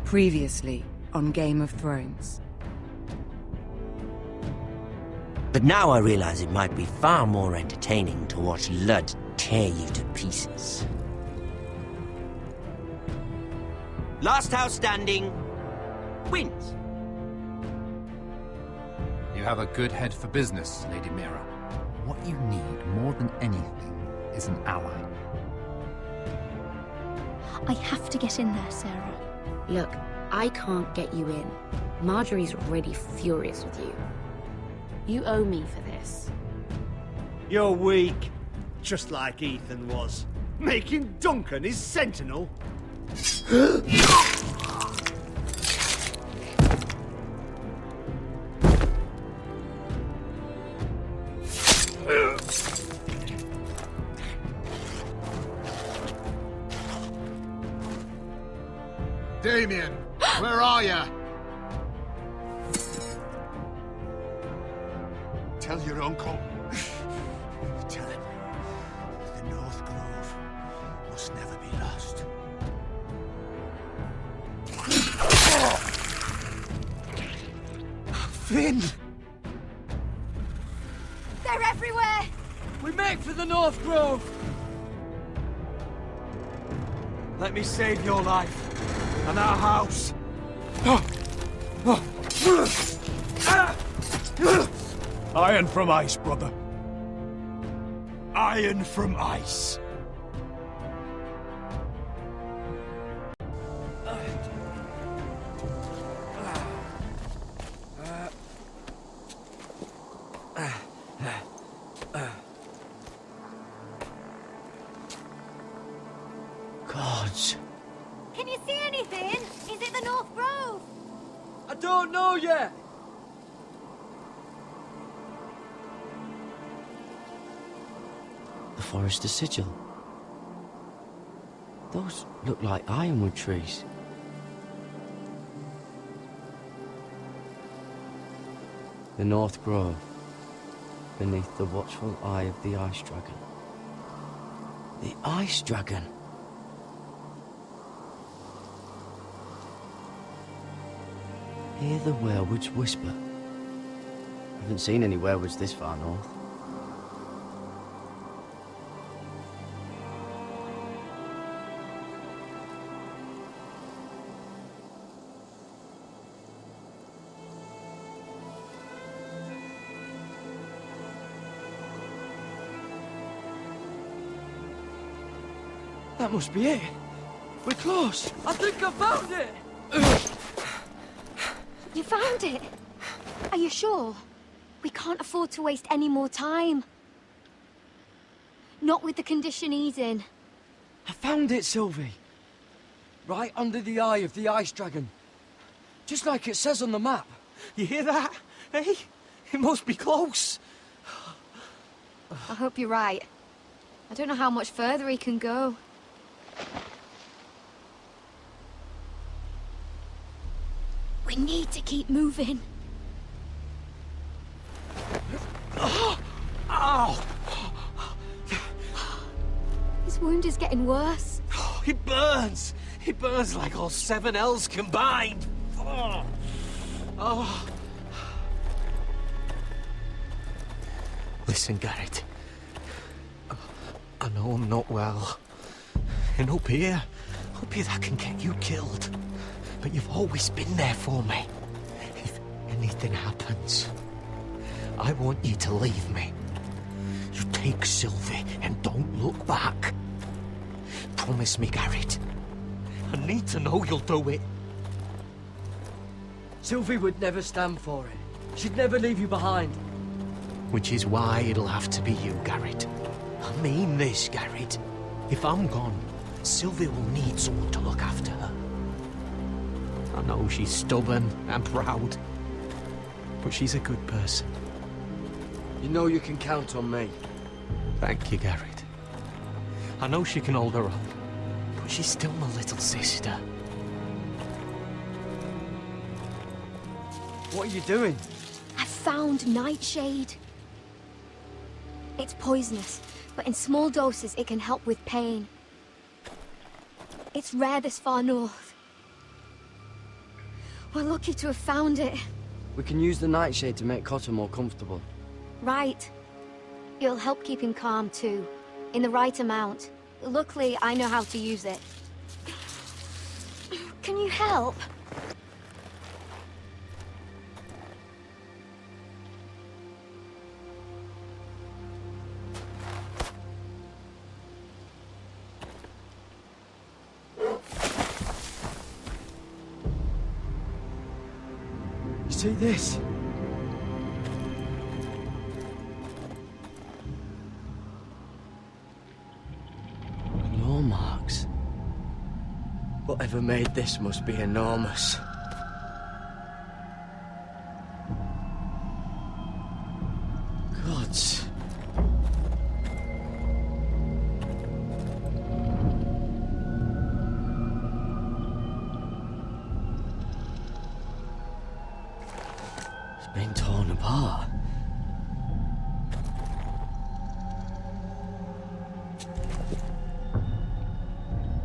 Previously on Game of Thrones. But now I realize it might be far more entertaining to watch Lud tear you to pieces. Last house standing wins. You have a good head for business, Lady Mira. What you need more than anything is an ally. I have to get in there, Sarah. Look, I can't get you in. Marjorie's already furious with you. You owe me for this. You're weak. Just like Ethan was. Making Duncan his sentinel. Damien, where are ya? Tell your uncle. Tell him the North Grove must never be lost. Finn! They're everywhere! We make for the North Grove! Let me save your life and our house. Iron from ice, brother. Iron from ice. Gods. Can you see anything? Is it the North Grove? I don't know yet. The Forrester sigil. Those look like ironwood trees. The North Grove, beneath the watchful eye of the Ice Dragon. The Ice Dragon? Hear the werewolves whisper. Haven't seen any werewolves this far north. That must be it. We're close. I think I found it. You found it? Are you sure? We can't afford to waste any more time. Not with the condition he's in. I found it, Sylvie. Right under the eye of the Ice Dragon. Just like it says on the map. You hear that? Hey? It must be close. I hope you're right. I don't know how much further he can go. We need to keep moving. Ow! His wound is getting worse. It burns! It burns like all 7 L's combined! Oh. Listen, Garrett. I know I'm not well. And up here that can get you killed. But you've always been there for me. If anything happens, I want you to leave me. You take Sylvie and don't look back. Promise me, Garrett. I need to know you'll do it. Sylvie would never stand for it. She'd never leave you behind. Which is why it'll have to be you, Garrett. I mean this, Garrett. If I'm gone, Sylvie will need someone to look after her. I know she's stubborn and proud, but she's a good person. You know you can count on me. Thank you, Garrett. I know she can hold her own, but she's still my little sister. What are you doing? I found Nightshade. It's poisonous, but in small doses it can help with pain. It's rare this far north. We're lucky to have found it. We can use the nightshade to make Cotter more comfortable. Right. It'll help keep him calm, too. In the right amount. Luckily, I know how to use it. Can you help? You see this? Claw marks. Whatever made this must be enormous. Gods. It's been torn apart.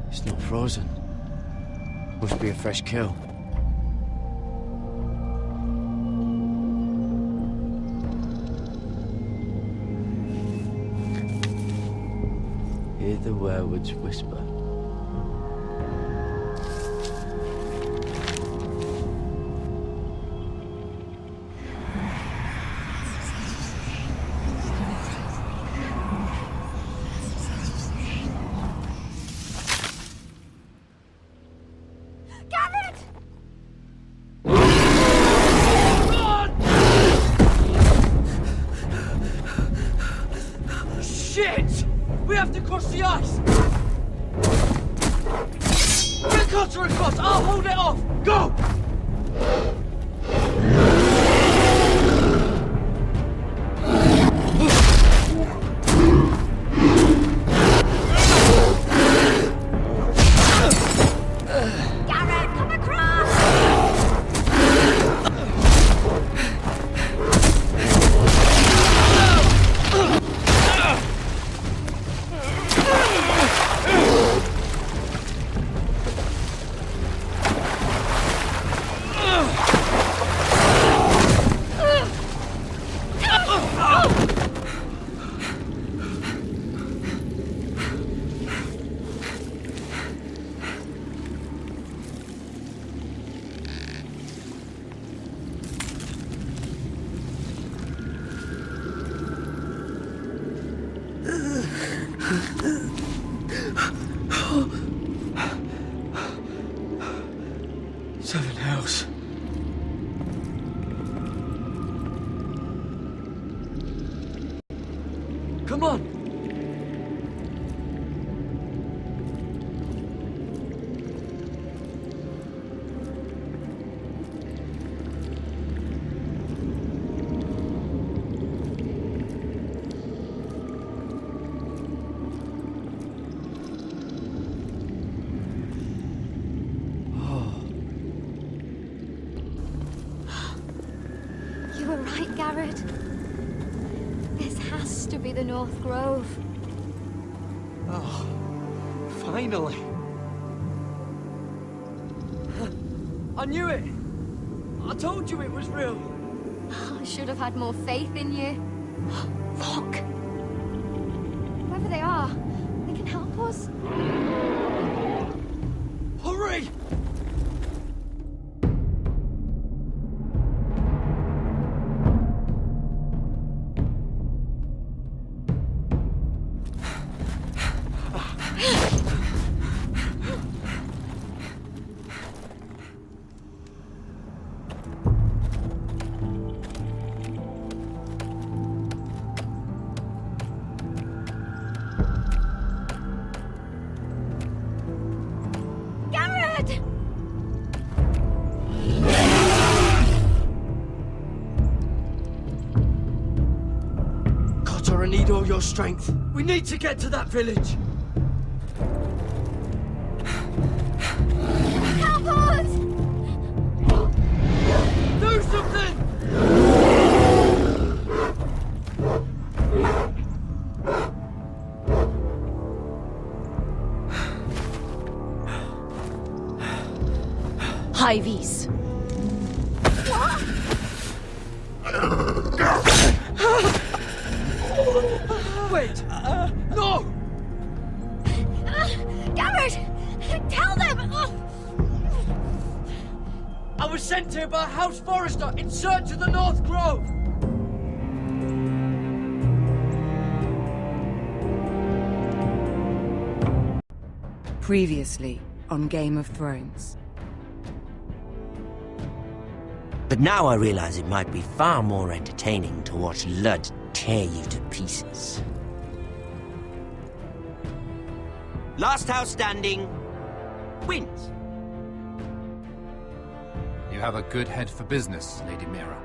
It's not frozen. Must be a fresh kill. Hear the werewolves whisper. Shit! We have to cross the ice! Get Cotter across! I'll hold it off! Go! Garrett, come across! Seven Hells. Come on! You were right, Garrett. This has to be the North Grove. Oh, finally. I knew it. I told you it was real. I should have had more faith in you. Look! Whoever they are, they can help us. Hurry! Garrett! Cotter, I need all your strength. We need to get to that village. Help us! Do something! High V's. Wait! No! Garrett! Tell them! I was sent here by House Forrester in search of the North Grove! Previously on Game of Thrones. But now I realize it might be far more entertaining to watch Ludd tear you to pieces. Last house standing wins. You have a good head for business, Lady Mira.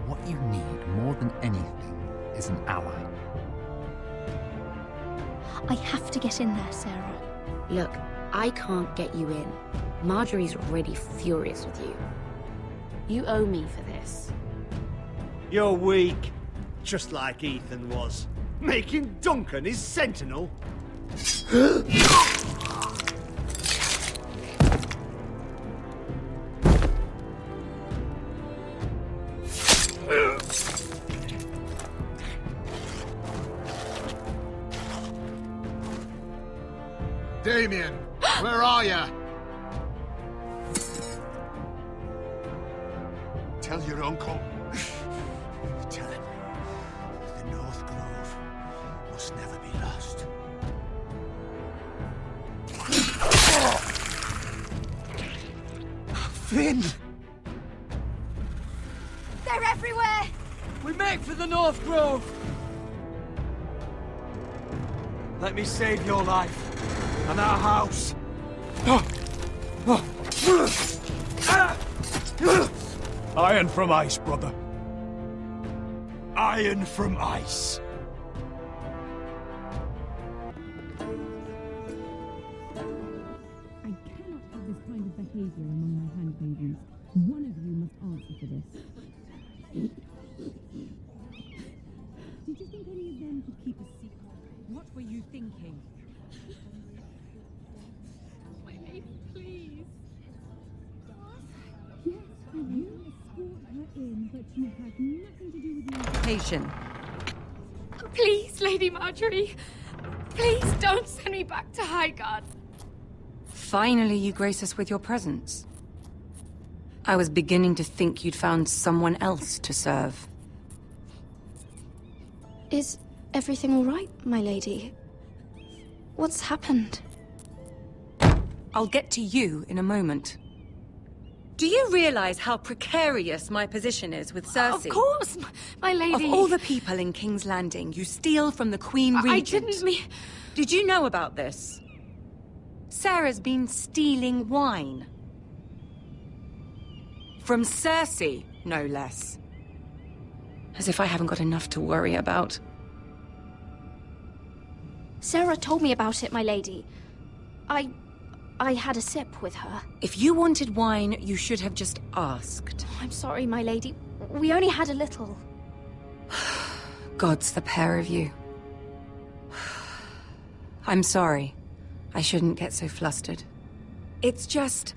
What you need more than anything is an ally. I have to get in there, Sarah. Look, I can't get you in. Marjorie's already furious with you. You owe me for this. You're weak, just like Ethan was. Making Duncan his sentinel. Damien, where are ya? Tell your uncle. Tell him the North Grove must never be lost. Finn! They're everywhere! We make for the North Grove! Let me save your life and our house. Iron from ice, brother. Iron from ice. I cannot have this kind of behavior among my handmaidens. One of you must answer for this. Did you think any of them could keep a secret? What were you thinking? My lady, please. Yes, you escort her in, but you had nothing to do with the Patient. Please, Lady Marjorie. Please don't send me back to Highgarden. Finally, you grace us with your presence. I was beginning to think you'd found someone else to serve. Is everything all right, my lady? What's happened? I'll get to you in a moment. Do you realize how precarious my position is with Cersei? Of course, my lady. Of all the people in King's Landing, you steal from the Queen Regent. I didn't mean... Did you know about this? Sarah's been stealing wine. From Cersei, no less. As if I haven't got enough to worry about. Sarah told me about it, my lady. I had a sip with her. If you wanted wine, you should have just asked. I'm sorry, my lady. We only had a little. Gods, the pair of you. I'm sorry. I shouldn't get so flustered. It's just...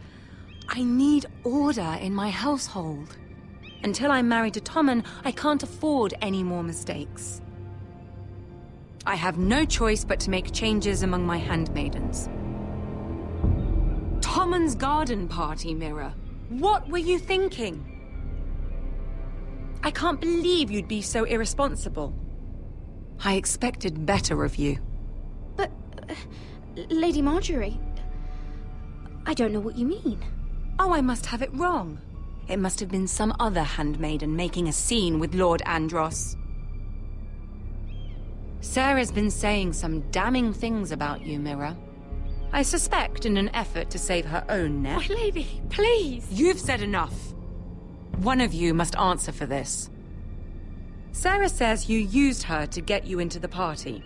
I need order in my household. Until I'm married to Tommen, I can't afford any more mistakes. I have no choice but to make changes among my handmaidens. Tommen's garden party, Mira. What were you thinking? I can't believe you'd be so irresponsible. I expected better of you. But... Lady Marjorie... I don't know what you mean. Oh, I must have it wrong. It must have been some other handmaiden making a scene with Lord Andros. Sarah's been saying some damning things about you, Mira. I suspect in an effort to save her own neck. My lady, please! You've said enough. One of you must answer for this. Sarah says you used her to get you into the party.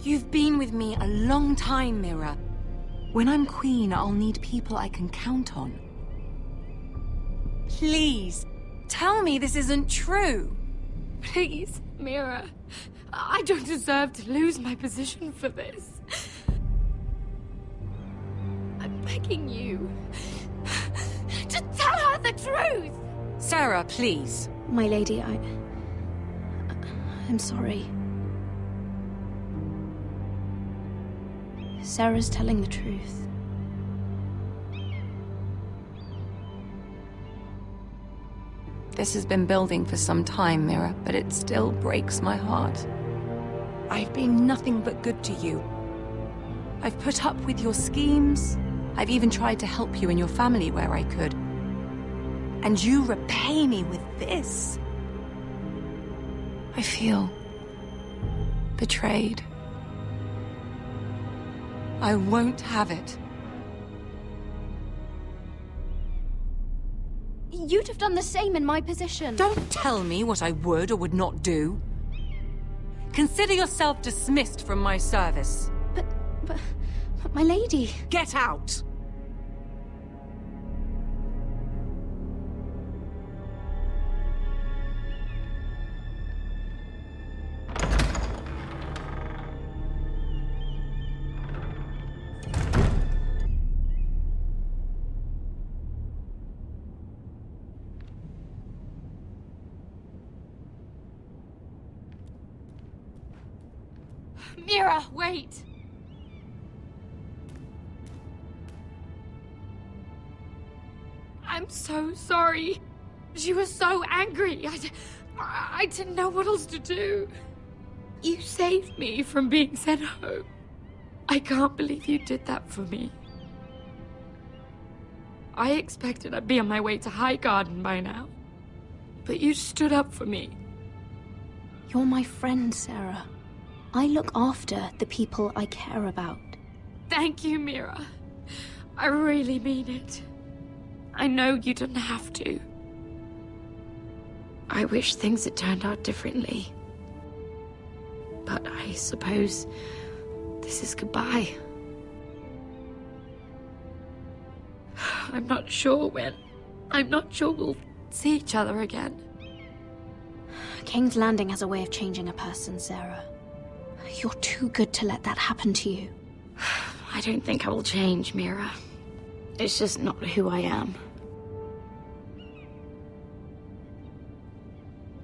You've been with me a long time, Mira. When I'm queen, I'll need people I can count on. Please, tell me this isn't true. Please, Mira. I don't deserve to lose my position for this. I'm begging you to tell her the truth! Sarah, please. My lady, I'm sorry. Sarah's telling the truth. This has been building for some time, Mira, but it still breaks my heart. I've been nothing but good to you. I've put up with your schemes. I've even tried to help you and your family where I could. And you repay me with this? I feel betrayed. I won't have it. You'd have done the same in my position. Don't tell me what I would or would not do. Consider yourself dismissed from my service. But my lady... Get out! Mira, wait! I'm so sorry. She was so angry. I didn't know what else to do. You saved me from being sent home. I can't believe you did that for me. I expected I'd be on my way to High Garden by now. But you stood up for me. You're my friend, Sarah. I look after the people I care about. Thank you, Mira. I really mean it. I know you didn't have to. I wish things had turned out differently. But I suppose this is goodbye. I'm not sure when. I'm not sure we'll see each other again. King's Landing has a way of changing a person, Sarah. You're too good to let that happen to you. I don't think I will change, Mira. It's just not who I am.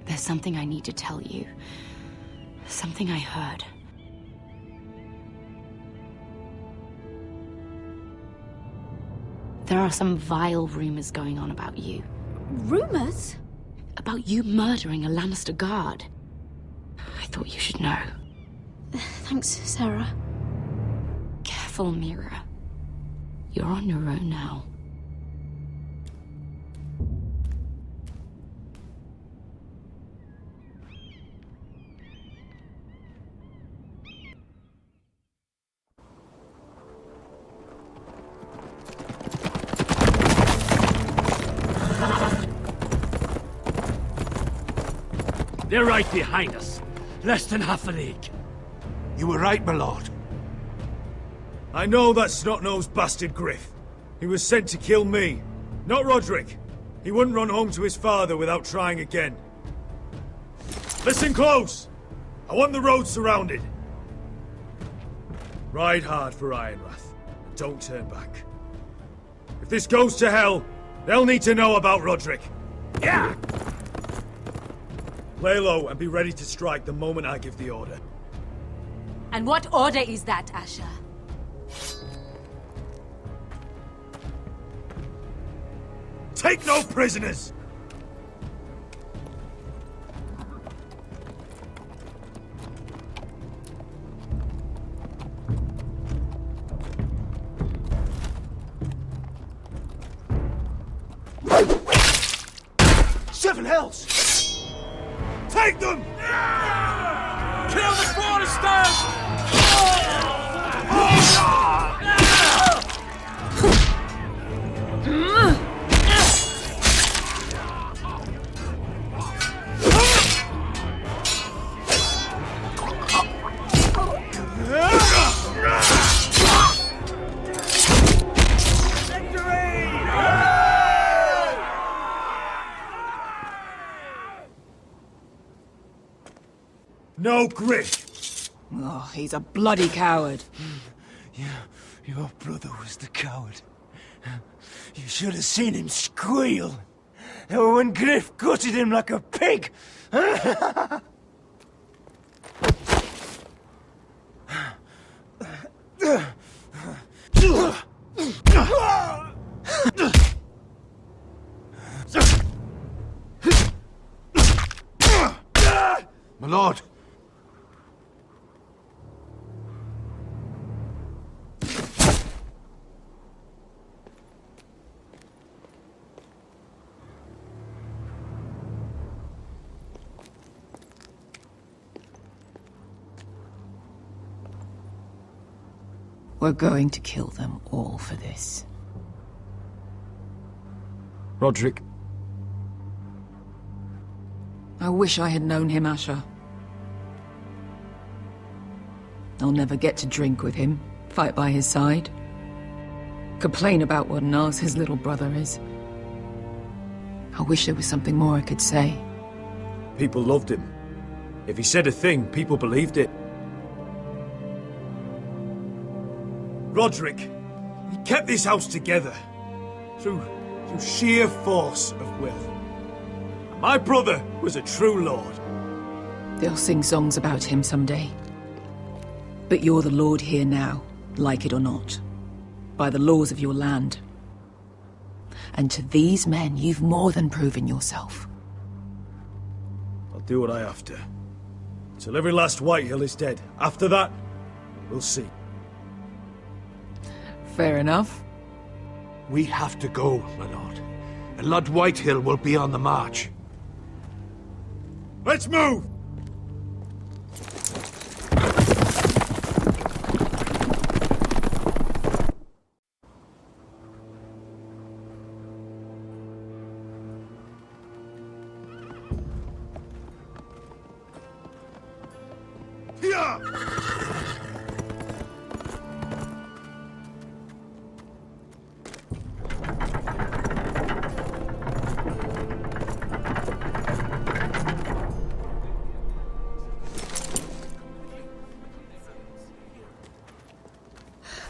There's something I need to tell you. Something I heard. There are some vile rumors going on about you. Rumors? About you murdering a Lannister guard. I thought you should know. Thanks, Sarah. Careful, Mira. You're on your own now. They're right behind us. Less than half a league. You were right, my lord. I know that snot-nosed bastard Griff. He was sent to kill me, not Roderick. He wouldn't run home to his father without trying again. Listen close! I want the road surrounded. Ride hard for Ironrath, and don't turn back. If this goes to hell, they'll need to know about Roderick. Yeah! Lay low and be ready to strike the moment I give the order. And what order is that, Asher? Take no prisoners! Seven hells! Take them! Kill the Forresters! No Griff! Oh, he's a bloody coward. Your brother was the coward. You should have seen him squeal. when Griff gutted him like a pig. My lord. We're going to kill them all for this. Roderick. I wish I had known him, Asher. I'll never get to drink with him, fight by his side, complain about what an arse his little brother is. I wish there was something more I could say. People loved him. If he said a thing, people believed it. Roderick, he kept this house together through sheer force of will. My brother was a true lord. They'll sing songs about him someday. But you're the lord here now, like it or not. By the laws of your land. And to these men, you've more than proven yourself. I'll do what I have to. Till every last Whitehill is dead. After that, we'll see. Fair enough. We have to go, my lord. And Lord Whitehill will be on the march. Let's move! Here!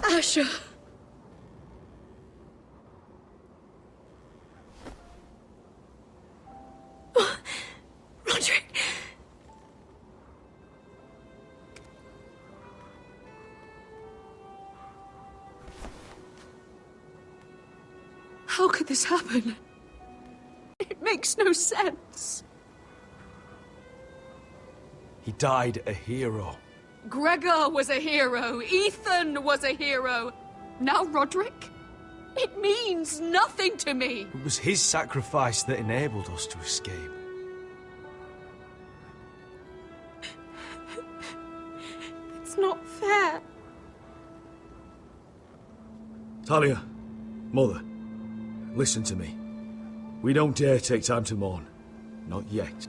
Asher. Roderick. How could this happen? It makes no sense. He died a hero. Gregor was a hero. Ethan was a hero. Now Roderick? It means nothing to me. It was his sacrifice that enabled us to escape. It's not fair. Talia, Mother, listen to me. We don't dare take time to mourn. Not yet.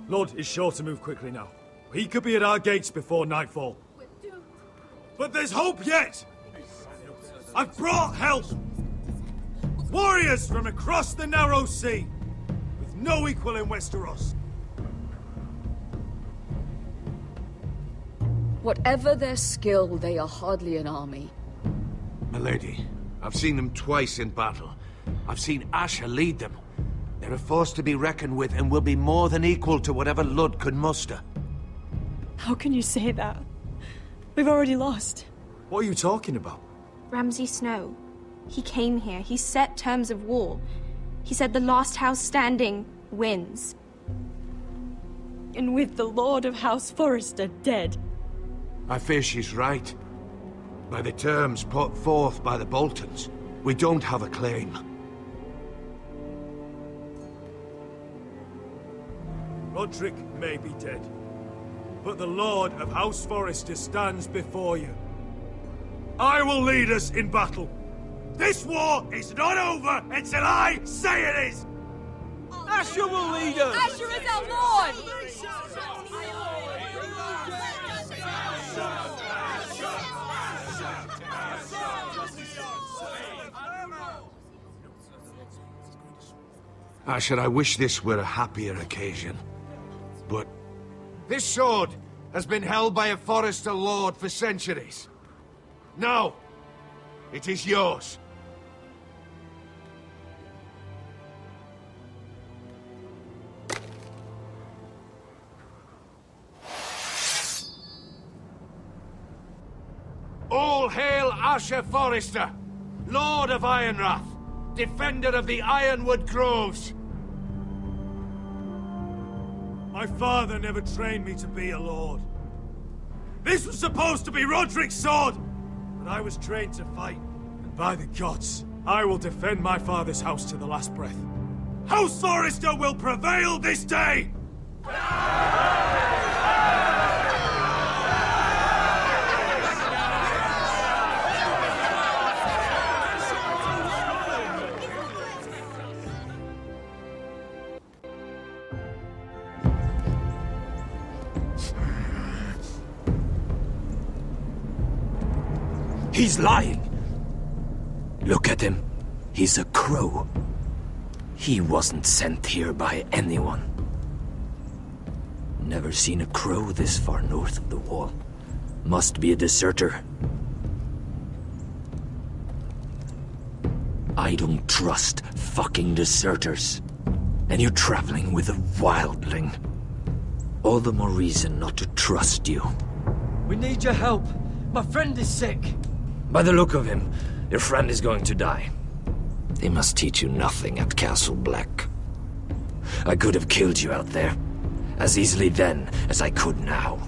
Lord is sure to move quickly now. He could be at our gates before nightfall. But there's hope yet! I've brought help! Warriors from across the narrow sea, with no equal in Westeros. Whatever their skill, they are hardly an army. Milady, I've seen them twice in battle. I've seen Asher lead them. They're a force to be reckoned with and will be more than equal to whatever Lud could muster. How can you say that? We've already lost. What are you talking about? Ramsay Snow. He came here. He set terms of war. He said the last house standing wins. And with the Lord of House Forrester dead. I fear she's right. By the terms put forth by the Boltons, we don't have a claim. Roderick may be dead, but the Lord of House Forrester stands before you. I will lead us in battle. This war is not over until I say it is! Asher will lead us! Asher is our Lord! Asher, I wish this were a happier occasion. But this sword has been held by a Forrester lord for centuries. Now, it is yours. All hail Asher Forrester, Lord of Ironrath, defender of the Ironwood Groves. My father never trained me to be a lord. This was supposed to be Roderick's sword, but I was trained to fight. And by the gods, I will defend my father's house to the last breath. House Forrester will prevail this day! He's lying. Look at him. He's a crow. He wasn't sent here by anyone. Never seen a crow this far north of the wall. Must be a deserter. I don't trust fucking deserters. And you're traveling with a wildling. All the more reason not to trust you. We need your help. My friend is sick. By the look of him, your friend is going to die. They must teach you nothing at Castle Black. I could have killed you out there, as easily then as I could now.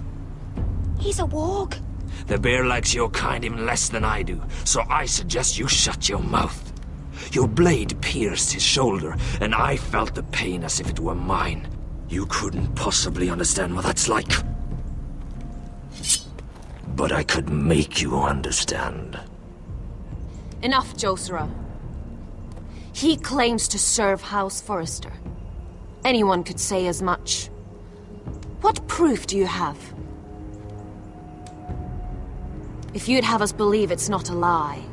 He's a warg. The bear likes your kind even less than I do, so I suggest you shut your mouth. Your blade pierced his shoulder, and I felt the pain as if it were mine. You couldn't possibly understand what that's like. But I could make you understand. Enough, Josera. He claims to serve House Forrester. Anyone could say as much. What proof do you have? If you'd have us believe it's not a lie.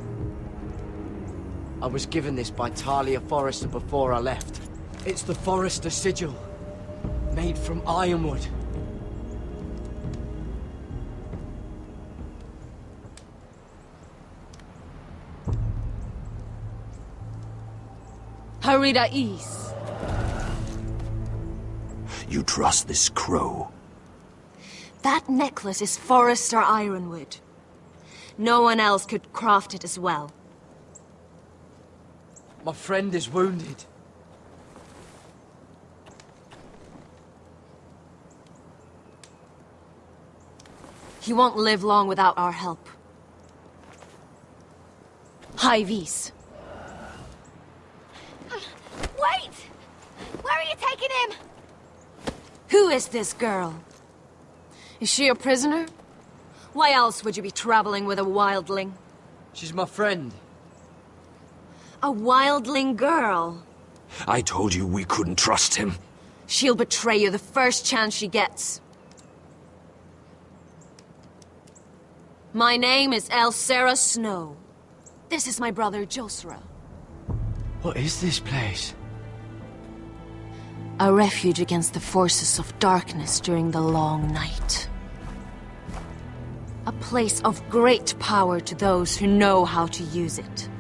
I was given this by Talia Forrester before I left. It's the Forrester sigil, made from ironwood. Harida East. You trust this crow? That necklace is Forrester Ironwood. No one else could craft it as well. My friend is wounded. He won't live long without our help. High Vis. Wait! Where are you taking him? Who is this girl? Is she a prisoner? Why else would you be traveling with a wildling? She's my friend. A wildling girl? I told you we couldn't trust him. She'll betray you the first chance she gets. My name is Elsera Snow. This is my brother, Josera. What is this place? A refuge against the forces of darkness during the long night. A place of great power to those who know how to use it.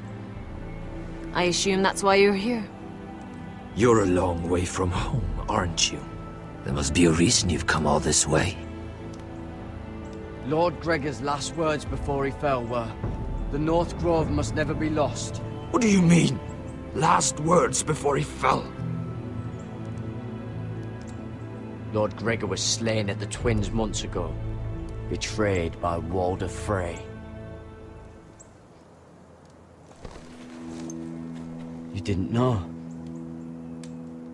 I assume that's why you're here. You're a long way from home, aren't you? There must be a reason you've come all this way. Lord Gregor's last words before he fell were, "The North Grove must never be lost." What do you mean? Last words before he fell? Lord Gregor was slain at the Twins months ago, betrayed by Walder Frey. You didn't know?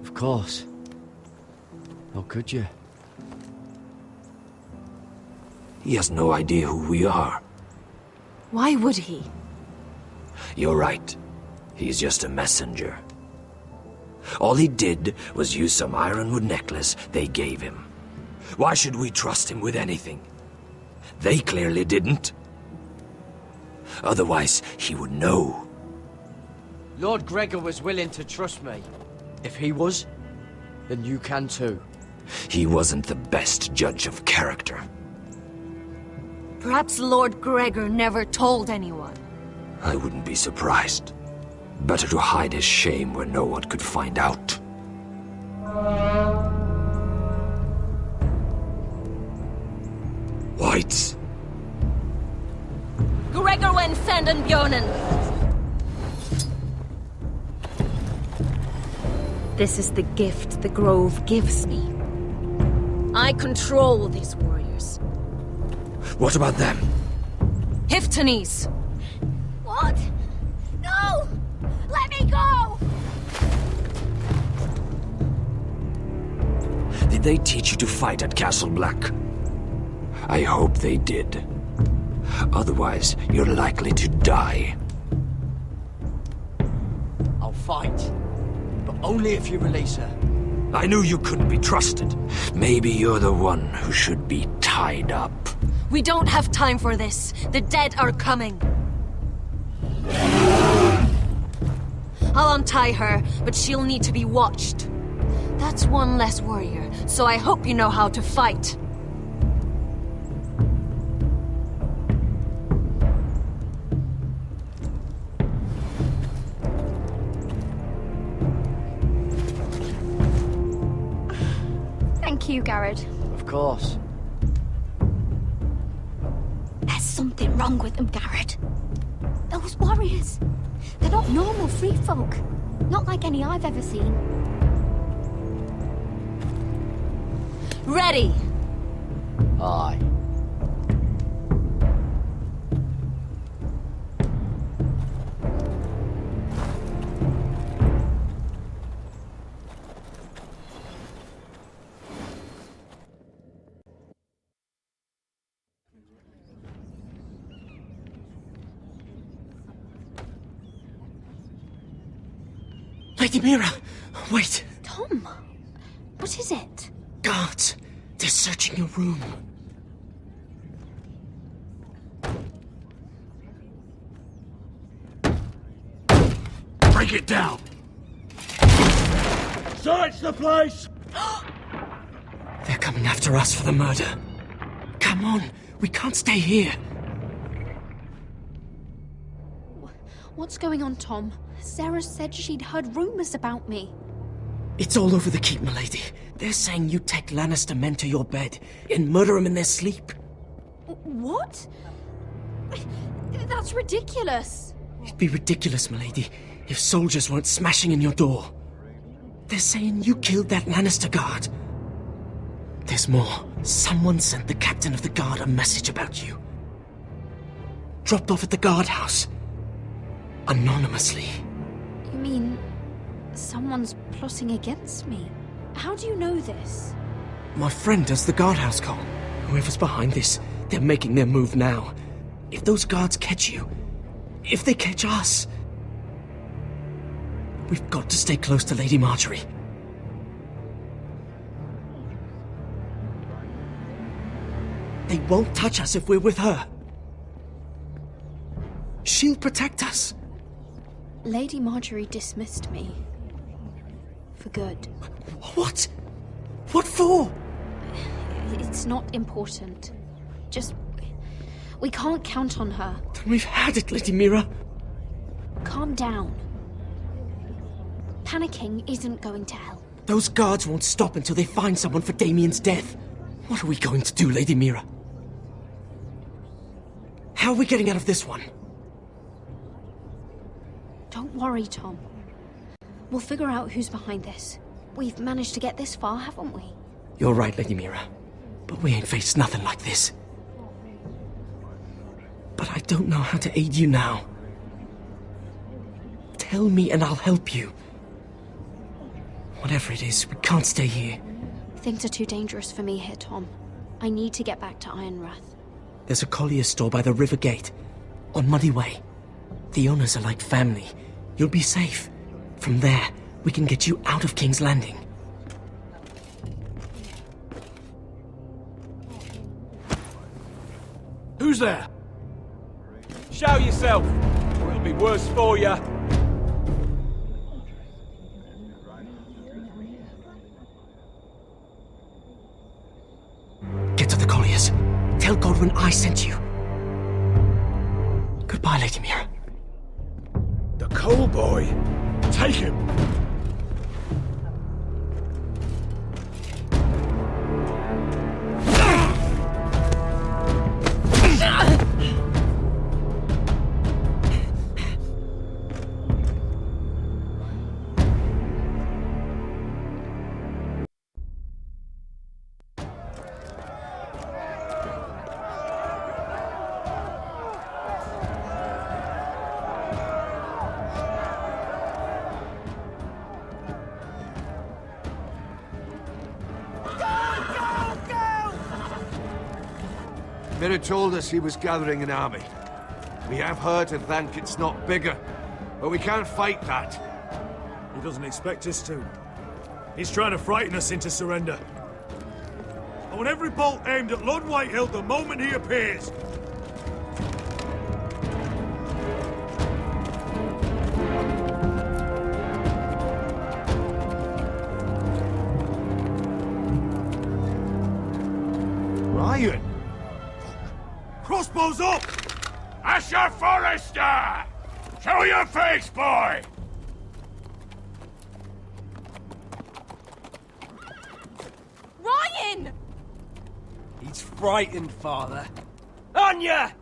Of course. How could you? He has no idea who we are. Why would he? You're right. He's just a messenger. All he did was use some ironwood necklace they gave him. Why should we trust him with anything? They clearly didn't. Otherwise, he would know. Lord Gregor was willing to trust me. If he was, then you can too. He wasn't the best judge of character. Perhaps Lord Gregor never told anyone. I wouldn't be surprised. Better to hide his shame where no one could find out. Whites. Gregor! abandon Bjornen. This is the gift the Grove gives me. I control these warriors. What about them? Hiftanes! What? No! Let me go! Did they teach you to fight at Castle Black? I hope they did. Otherwise, you're likely to die. I'll fight. But only if you release her. I knew you couldn't be trusted. Maybe you're the one who should be tied up. We don't have time for this. The dead are coming. I'll untie her, but she'll need to be watched. That's one less warrior, so I hope you know how to fight. Thank you, Garrett. Of course. There's something wrong with them, Garrett. Those warriors. They're not normal free folk. Not like any I've ever seen. Ready! Aye. Lady Mira! Wait! Tom! What is it? Guards! They're searching your room. Break it down! Search the place! They're coming after us for the murder. Come on, we can't stay here. What's going on, Tom? Sarah said she'd heard rumors about me. It's all over the keep, milady. They're saying you take Lannister men to your bed and murder them in their sleep. What? That's ridiculous. It'd be ridiculous, milady, if soldiers weren't smashing in your door. They're saying you killed that Lannister guard. There's more. Someone sent the captain of the guard a message about you. Dropped off at the guardhouse. Anonymously. You mean someone's plotting against me? How do you know this? My friend does the guardhouse call. Whoever's behind this, they're making their move now. If those guards catch you, if they catch us, we've got to stay close to Lady Marjorie. They won't touch us if we're with her. She'll protect us. Lady Marjorie dismissed me. For good. What? What for? It's not important. Just... we can't count on her. Then we've had it, Lady Mira. Calm down. Panicking isn't going to help. Those guards won't stop until they find someone for Damien's death. What are we going to do, Lady Mira? How are we getting out of this one? Don't worry, Tom. We'll figure out who's behind this. We've managed to get this far, haven't we? You're right, Lady Mira. But we ain't faced nothing like this. But I don't know how to aid you now. Tell me and I'll help you. Whatever it is, we can't stay here. Things are too dangerous for me here, Tom. I need to get back to Ironrath. There's a collier store by the river gate. On Muddy Way. The owners are like family. You'll be safe. From there, we can get you out of King's Landing. Who's there? Show yourself, or it'll be worse for you. Get to the colliers. Tell Godwin I sent you. Goodbye, Lady Mira. The coal boy. Take him. Mira told us he was gathering an army. We have heard and think it's not bigger, but we can't fight that. He doesn't expect us to. He's trying to frighten us into surrender. I want every bolt aimed at Lord Whitehill the moment he appears. Ryan! Crossbows up! Asher Forrester! Show your face, boy! Ryan! He's frightened, Father. Anya!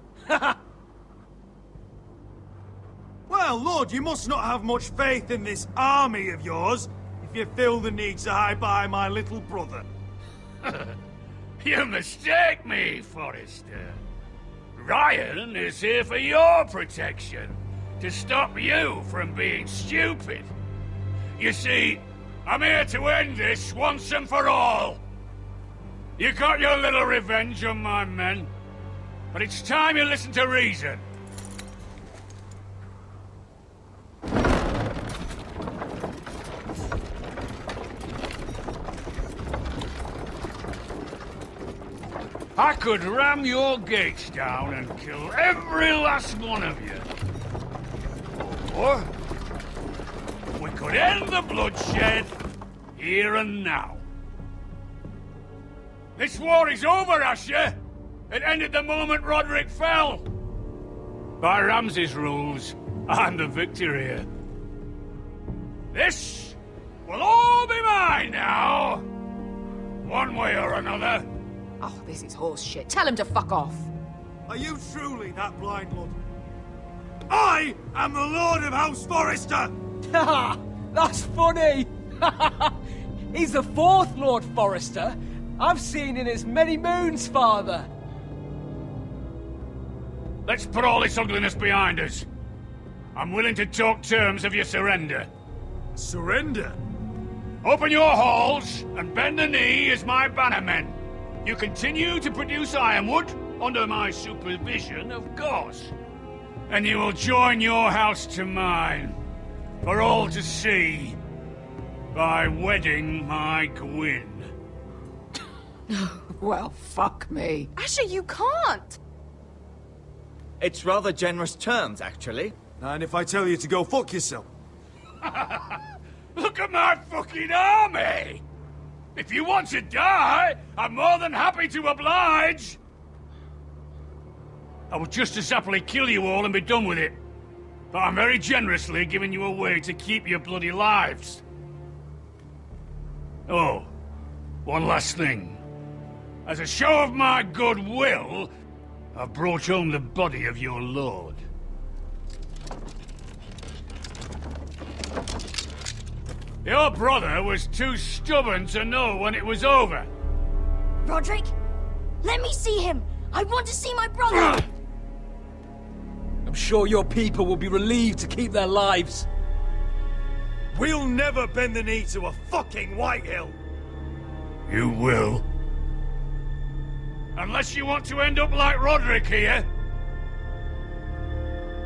Well, Lord, you must not have much faith in this army of yours if you feel the need to hide behind my little brother. You mistake me, Forrester. Ryan is here for your protection, to stop you from being stupid. You see, I'm here to end this once and for all. You got your little revenge on my men, but it's time you listen to reason. I could ram your gates down and kill every last one of you. Or we could end the bloodshed here and now. This war is over, Asher. It ended the moment Roderick fell. By Ramsay's rules, I'm the victor here. This will all be mine now. One way or another. Oh, this is horse shit. Tell him to fuck off. Are you truly that blind, Lord? I am the Lord of House Forrester! Ha! That's funny! He's the fourth Lord Forrester I've seen in as many moons, Father. Let's put all this ugliness behind us. I'm willing to talk terms of your surrender. Surrender? Open your halls and bend the knee as my bannermen. You continue to produce ironwood, under my supervision, of course. And you will join your house to mine, for all to see, by wedding my Gwyn. Well, fuck me. Asher, you can't! It's rather generous terms, actually. And if I tell you to go fuck yourself? Look at my fucking army! If you want to die, I'm more than happy to oblige! I would just as happily kill you all and be done with it. But I'm very generously giving you a way to keep your bloody lives. Oh, one last thing. As a show of my goodwill, I've brought home the body of your lord. Your brother was too stubborn to know when it was over. Roderick, let me see him. I want to see my brother. I'm sure your people will be relieved to keep their lives. We'll never bend the knee to a fucking Whitehill. You will. Unless you want to end up like Roderick here.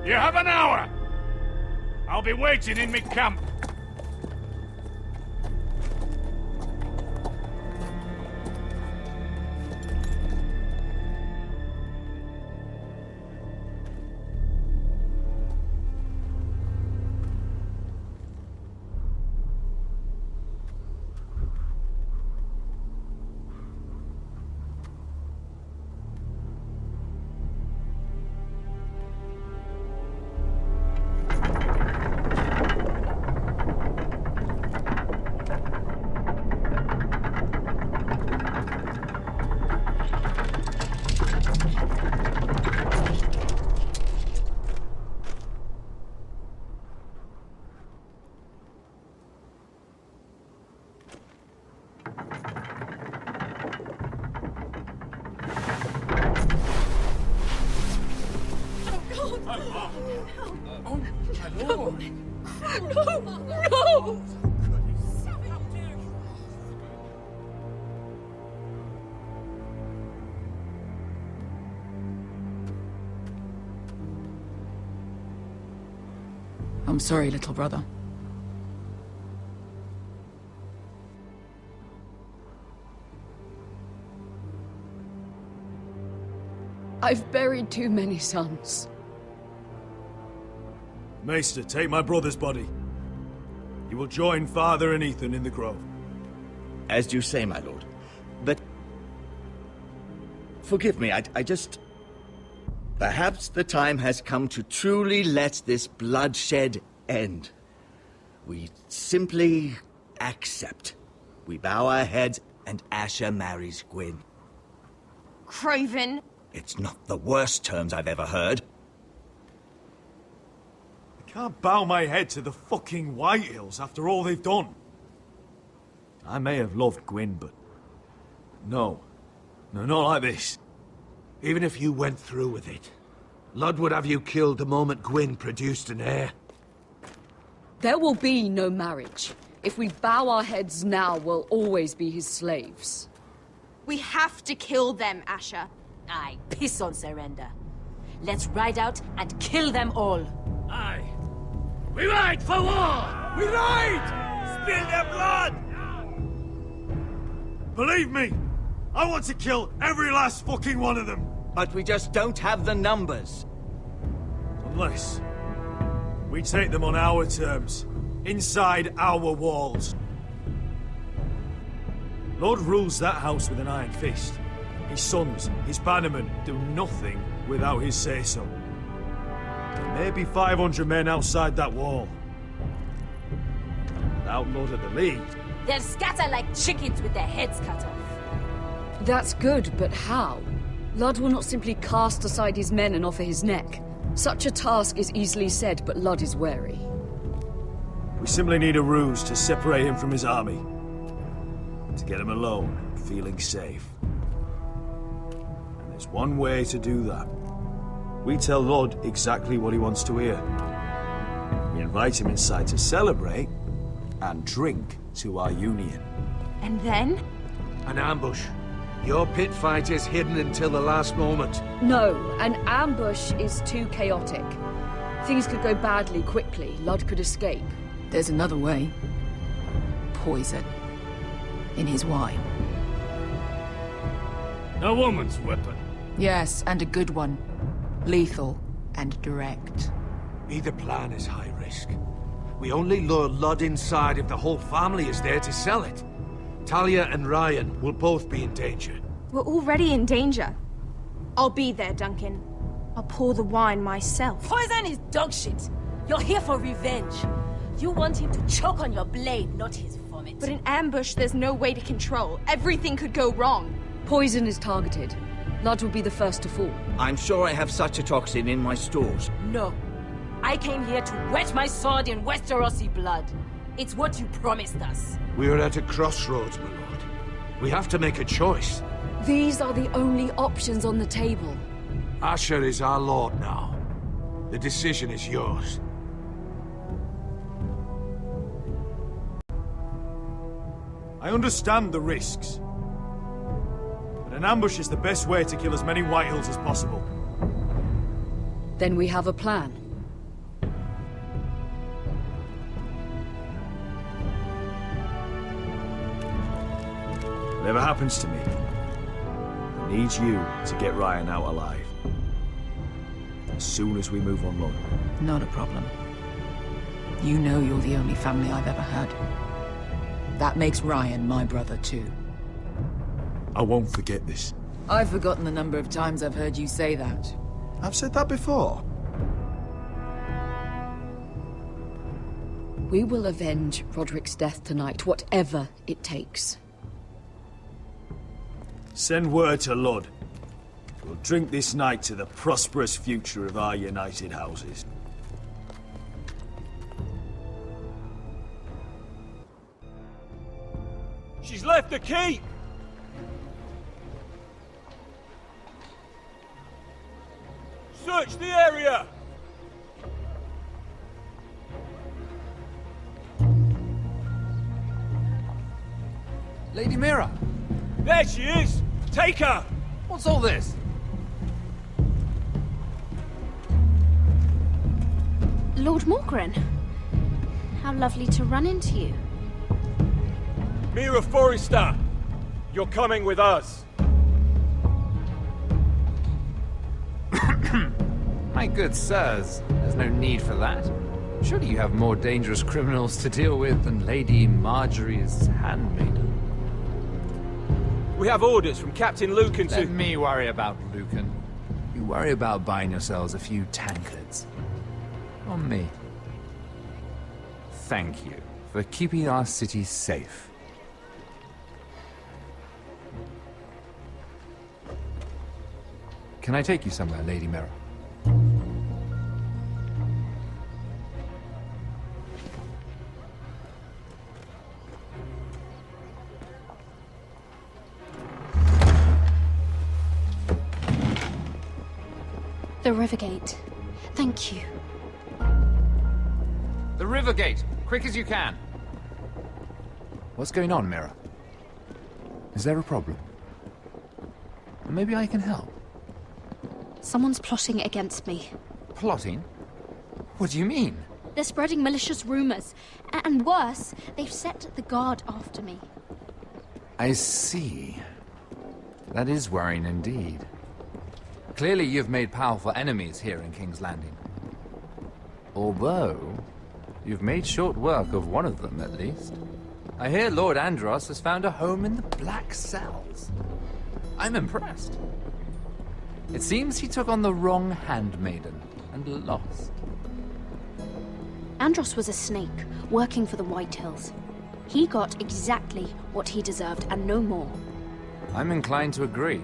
You have an hour. I'll be waiting in my camp. No! I'm sorry, little brother. I've buried too many sons. Maester, take my brother's body. You will join Father and Ethan in the grove. As you say, my lord. But... forgive me, I just... Perhaps the time has come to truly let this bloodshed end. We simply accept. We bow our heads and Asher marries Gwyn. Craven! It's not the worst terms I've ever heard. I can't bow my head to the fucking Whitehills after all they've done. I may have loved Gwyn, but... No. No, not like this. Even if you went through with it, Lud would have you killed the moment Gwyn produced an heir. There will be no marriage. If we bow our heads now, we'll always be his slaves. We have to kill them, Asher. Aye, piss on surrender. Let's ride out and kill them all. Aye. We ride for war! We ride! Spill their blood! Believe me, I want to kill every last fucking one of them. But we just don't have the numbers. Unless we take them on our terms, inside our walls. Lord rules that house with an iron fist. His sons, his bannermen, do nothing without his say-so. There may be 500 men outside that wall. Without Lord of the League... They'll scatter like chickens with their heads cut off. That's good, but how? Lud will not simply cast aside his men and offer his neck. Such a task is easily said, but Lud is wary. We simply need a ruse to separate him from his army. To get him alone and feeling safe. And there's one way to do that. We tell Lud exactly what he wants to hear. We invite him inside to celebrate and drink to our union. And then? An ambush. Your pit fight is hidden until the last moment. No, an ambush is too chaotic. Things could go badly quickly. Lud could escape. There's another way. Poison. In his wine. A woman's weapon. Yes, and a good one. Lethal and direct. Either plan is high risk. We only lure Lud inside if the whole family is there to sell it. Talia and Ryan will both be in danger. We're already in danger. I'll be there, Duncan. I'll pour the wine myself. Poison is dog shit. You're here for revenge. You want him to choke on your blade, not his vomit. But in ambush, there's no way to control. Everything could go wrong. Poison is targeted. Lud will be the first to fall. I'm sure I have such a toxin in my stores. No. I came here to wet my sword in Westerosi blood. It's what you promised us. We're at a crossroads, my lord. We have to make a choice. These are the only options on the table. Asher is our lord now. The decision is yours. I understand the risks. But an ambush is the best way to kill as many Whitehills as possible. Then we have a plan. Whatever happens to me, I need you to get Ryan out alive. As soon as we move on Lud. Not a problem. You know you're the only family I've ever had. That makes Ryan my brother too. I won't forget this. I've forgotten the number of times I've heard you say that. I've said that before. We will avenge Roderick's death tonight, whatever it takes. Send word to Lud. We'll drink this night to the prosperous future of our united houses. She's left the keep! Search the area! Lady Mira! There she is! Take her! What's all this? Lord Morgren, How lovely to run into you. Mira Forrester! You're coming with us! My good sirs, there's no need for that. Surely you have more dangerous criminals to deal with than Lady Marjorie's handmaiden. We have orders from Captain Lucan to... Let me worry about Lucan. You worry about buying yourselves a few tankards. On me. Thank you for keeping our city safe. Can I take you somewhere, Lady Mira? The Rivergate. Thank you. The Rivergate! Quick as you can! What's going on, Mira? Is there a problem? Maybe I can help. Someone's plotting against me. Plotting? What do you mean? They're spreading malicious rumors. And worse, they've set the guard after me. I see. That is worrying indeed. Clearly you've made powerful enemies here in King's Landing. Although, you've made short work of one of them, at least. I hear Lord Andros has found a home in the Black Cells. I'm impressed. It seems he took on the wrong handmaiden and lost. Andros was a snake, working for the Whitehills. He got exactly what he deserved and no more. I'm inclined to agree.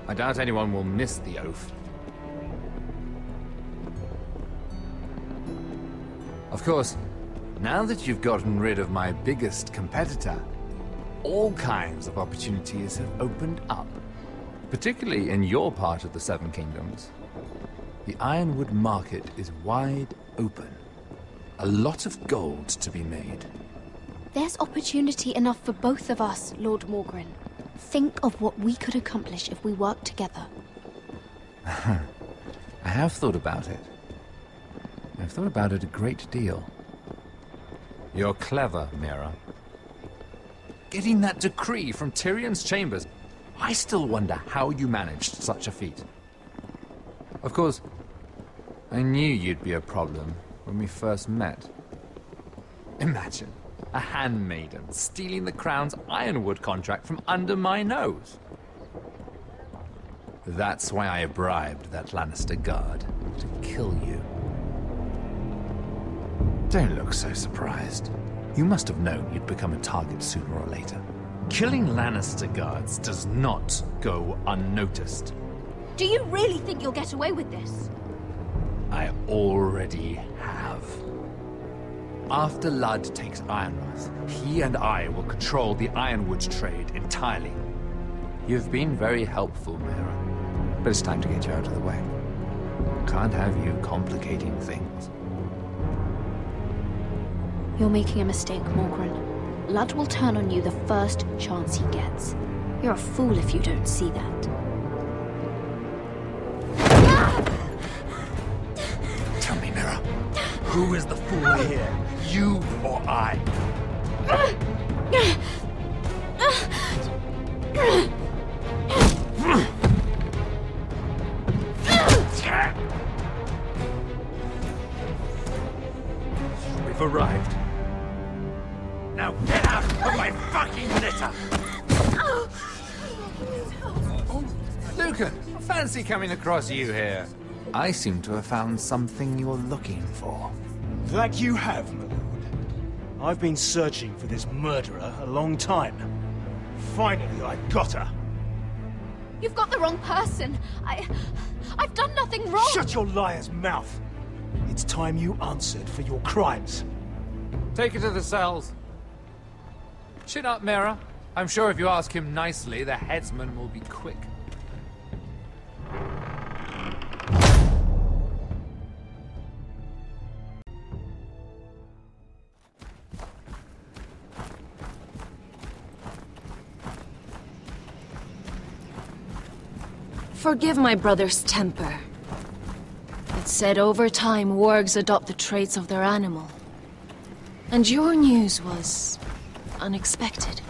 I doubt anyone will miss the oath. Of course, now that you've gotten rid of my biggest competitor, all kinds of opportunities have opened up. Particularly in your part of the Seven Kingdoms. The Ironwood market is wide open. A lot of gold to be made. There's opportunity enough for both of us, Lord Morgren. Think of what we could accomplish if we worked together. I have thought about it. I've thought about it a great deal. You're clever, Mira. Getting that decree from Tyrion's chambers, I still wonder how you managed such a feat. Of course, I knew you'd be a problem when we first met. Imagine a handmaiden stealing the Crown's Ironwood contract from under my nose. That's why I bribed that Lannister guard to kill you. Don't look so surprised. You must have known you'd become a target sooner or later. Killing Lannister guards does not go unnoticed. Do you really think you'll get away with this? I already have. After Ludd takes Ironrath, he and I will control the Ironwood trade entirely. You've been very helpful, Mira, but it's time to get you out of the way. Can't have you complicating things. You're making a mistake, Morgren. Ludd will turn on you the first chance he gets. You're a fool if you don't see that. Tell me, Mira, who is the fool here? You or I? We've arrived. Now get out of my fucking litter! Lucan, fancy coming across you here. I seem to have found something you're looking for. That you have, my lord. I've been searching for this murderer a long time. Finally, I got her. You've got the wrong person. I've done nothing wrong. Shut your liar's mouth. It's time you answered for your crimes. Take her to the cells. Chin up, Mira. I'm sure if you ask him nicely, the headsman will be quick. Forgive my brother's temper. It's said over time, wargs adopt the traits of their animal. And your news was unexpected.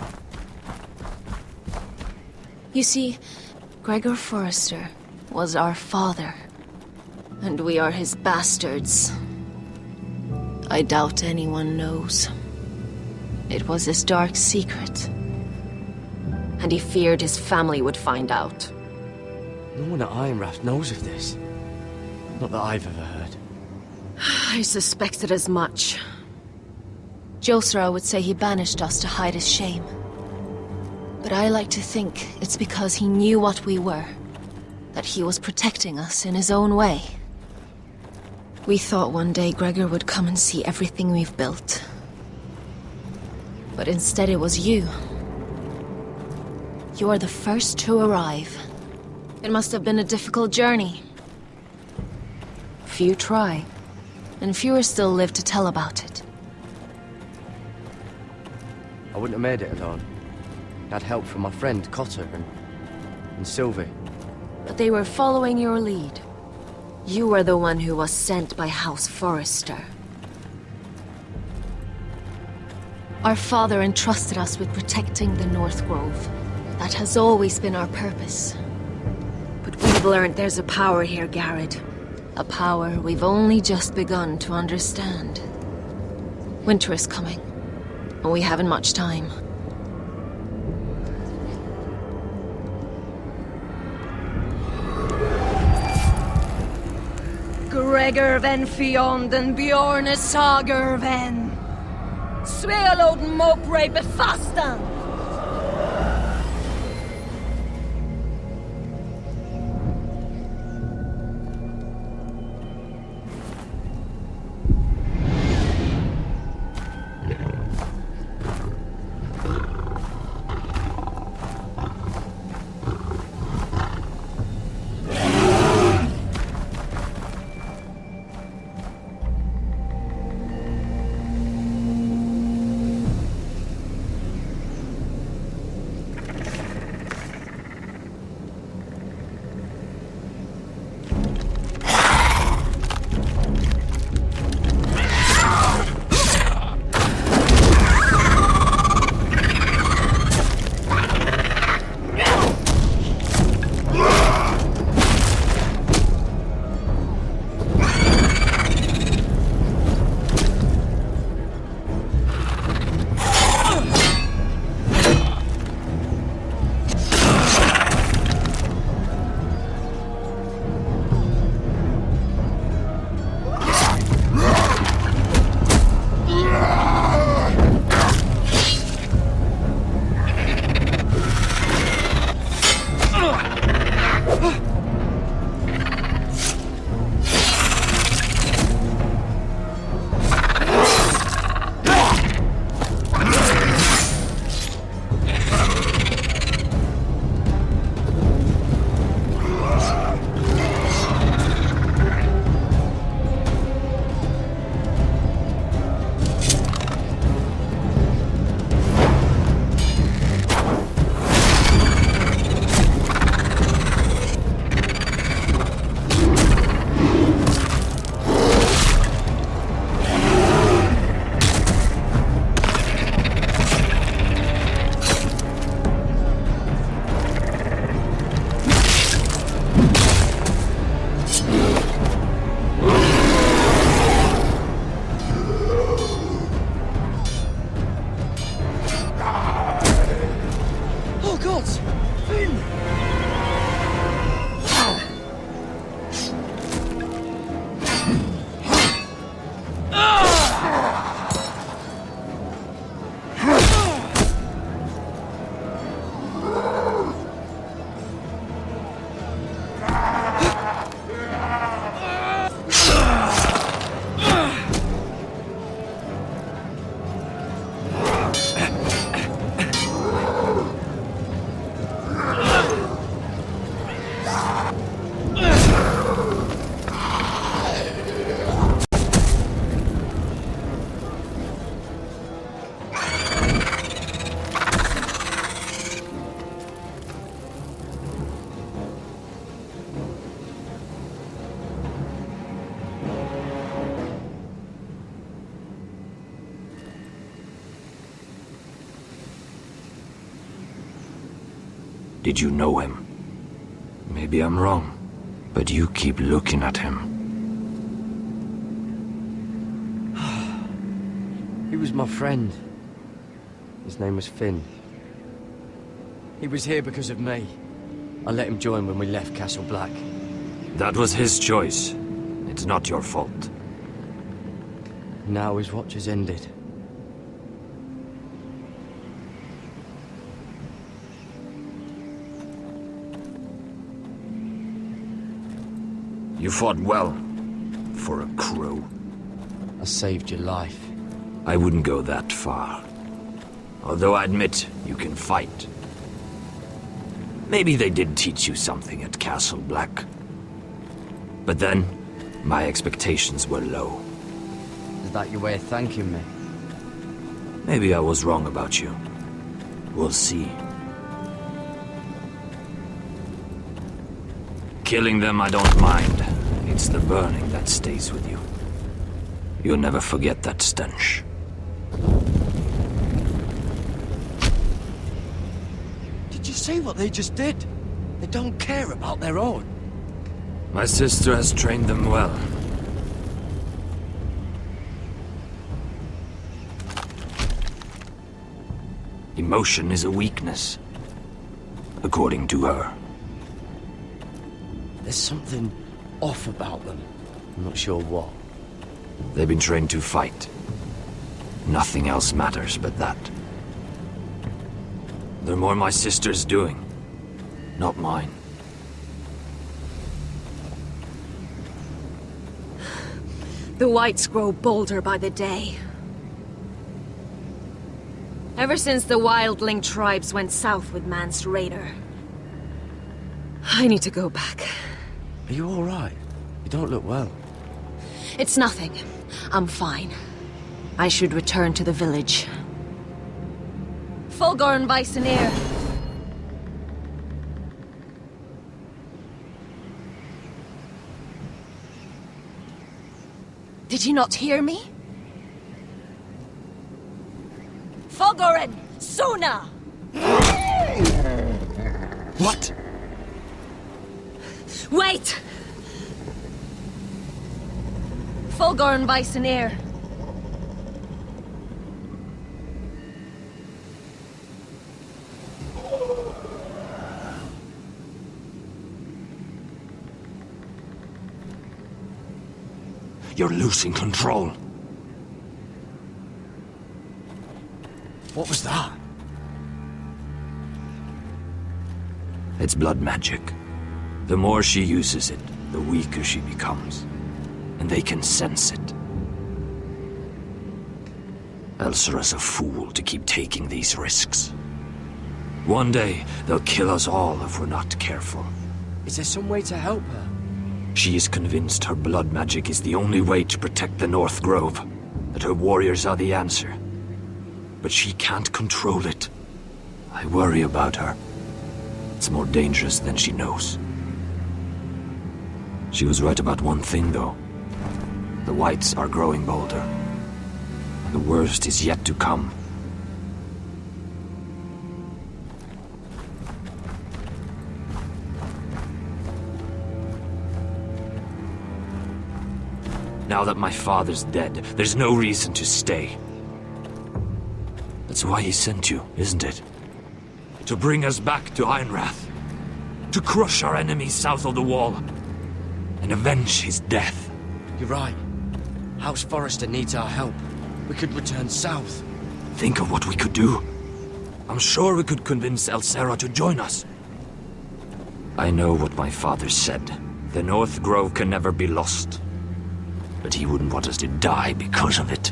You see, Gregor Forrester was our father, and we are his bastards. I doubt anyone knows. It was his dark secret, and he feared his family would find out. No one at Ironrath knows of this. Not that I've ever heard. I suspected as much. Josra would say he banished us to hide his shame. But I like to think it's because he knew what we were. That he was protecting us in his own way. We thought one day Gregor would come and see everything we've built. But instead it was you. You are the first to arrive. It must have been a difficult journey. Few try, and fewer still live to tell about it. I wouldn't have made it alone. I had help from my friend Cotter and Sylvie. But they were following your lead. You were the one who was sent by House Forrester. Our father entrusted us with protecting the North Grove. That has always been our purpose. But we've learned there's a power here, Garrett. A power we've only just begun to understand. Winter is coming, and we haven't much time. Gregor ven Fionden Bjorne Sager ven. Svealoden Mopre befastan. Did you know him? Maybe I'm wrong, but you keep looking at him. He was my friend. His name was Finn. He was here because of me. I let him join when we left Castle Black. That was his choice. It's not your fault. Now his watch has ended. You fought well, for a crow. I saved your life. I wouldn't go that far. Although I admit, you can fight. Maybe they did teach you something at Castle Black. But then, my expectations were low. Is that your way of thanking me? Maybe I was wrong about you. We'll see. Killing them I don't mind. It's the burning that stays with you. You'll never forget that stench. Did you see what they just did? They don't care about their own. My sister has trained them well. Emotion is a weakness, according to her. There's something off about them. I'm not sure what. They've been trained to fight. Nothing else matters but that. They're more my sister's doing, not mine. The whites grow bolder by the day. Ever since the wildling tribes went south with Man's Raider. I need to go back. Are you all right? You don't look well. It's nothing. I'm fine. I should return to the village. Fulgor Bysonir. Did you not hear me? Fulgorin! Suna! What? Wait! Fulgor Bysonir. You're losing control. What was that? It's blood magic. The more she uses it, the weaker she becomes. And they can sense it. Elsera's a fool to keep taking these risks. One day, they'll kill us all if we're not careful. Is there some way to help her? She is convinced her blood magic is the only way to protect the North Grove, that her warriors are the answer. But she can't control it. I worry about her. It's more dangerous than she knows. She was right about one thing, though. The whites are growing bolder. The worst is yet to come. Now that my father's dead, there's no reason to stay. That's why he sent you, isn't it? To bring us back to Ironrath. To crush our enemies south of the wall. And avenge his death. You're right. House Forrester needs our help. We could return south. Think of what we could do. I'm sure we could convince Elsera to join us. I know what my father said. The North Grove can never be lost. But he wouldn't want us to die because of it.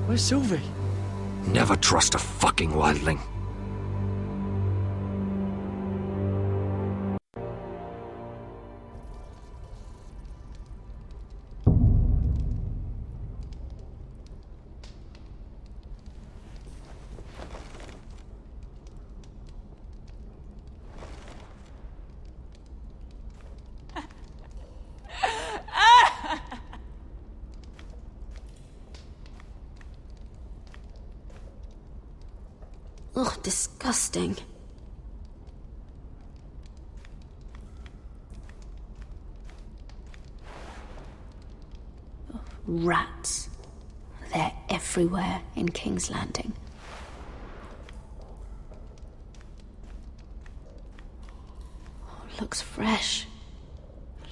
Where's Sylvie? Never trust a fucking wildling. Ugh, disgusting. Rats. They're everywhere in King's Landing. Oh, looks fresh.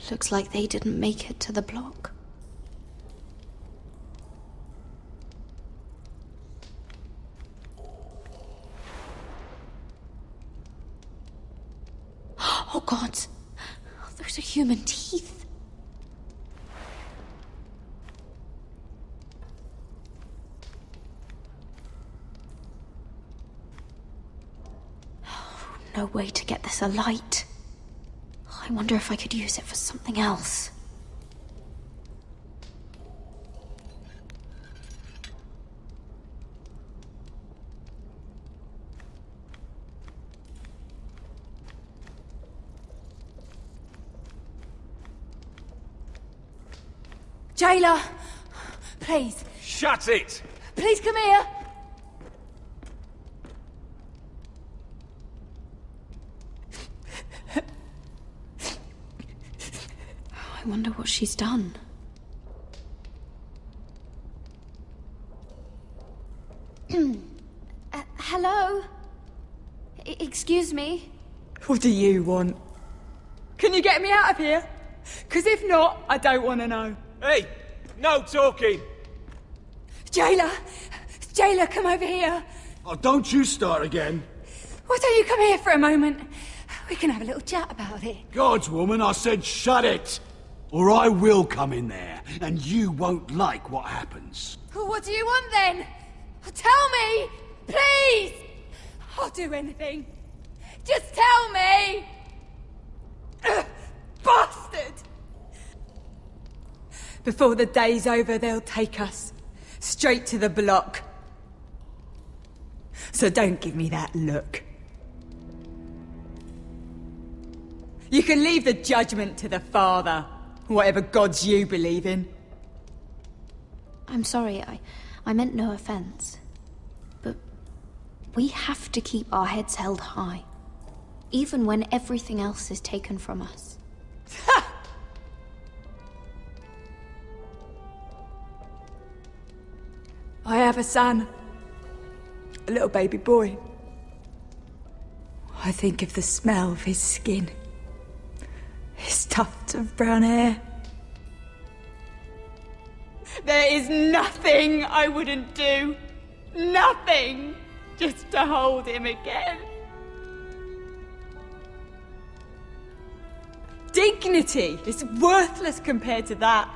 Looks like they didn't make it to the block. Oh God! Those are human teeth. No way to get this alight. I wonder if I could use it for something else. Jailer! Please. Shut it! Please come here! I wonder what she's done. Hello? Excuse me? What do you want? Can you get me out of here? Because if not, I don't want to know. Hey! No talking! Jailer! Jailer, come over here! Oh, don't you start again. Why don't you come here for a moment? We can have a little chat about it. God's woman, I said shut it! Or I will come in there, and you won't like what happens. Well, what do you want then? Tell me! Please! I'll do anything. Just tell me! Bastard! Before the day's over, they'll take us straight to the block. So don't give me that look. You can leave the judgment to the Father, whatever gods you believe in. I'm sorry, I meant no offense. But we have to keep our heads held high, even when everything else is taken from us. I have a son. A little baby boy. I think of the smell of his skin. His tufts of brown hair. There is nothing I wouldn't do. Nothing! Just to hold him again. Dignity is worthless compared to that.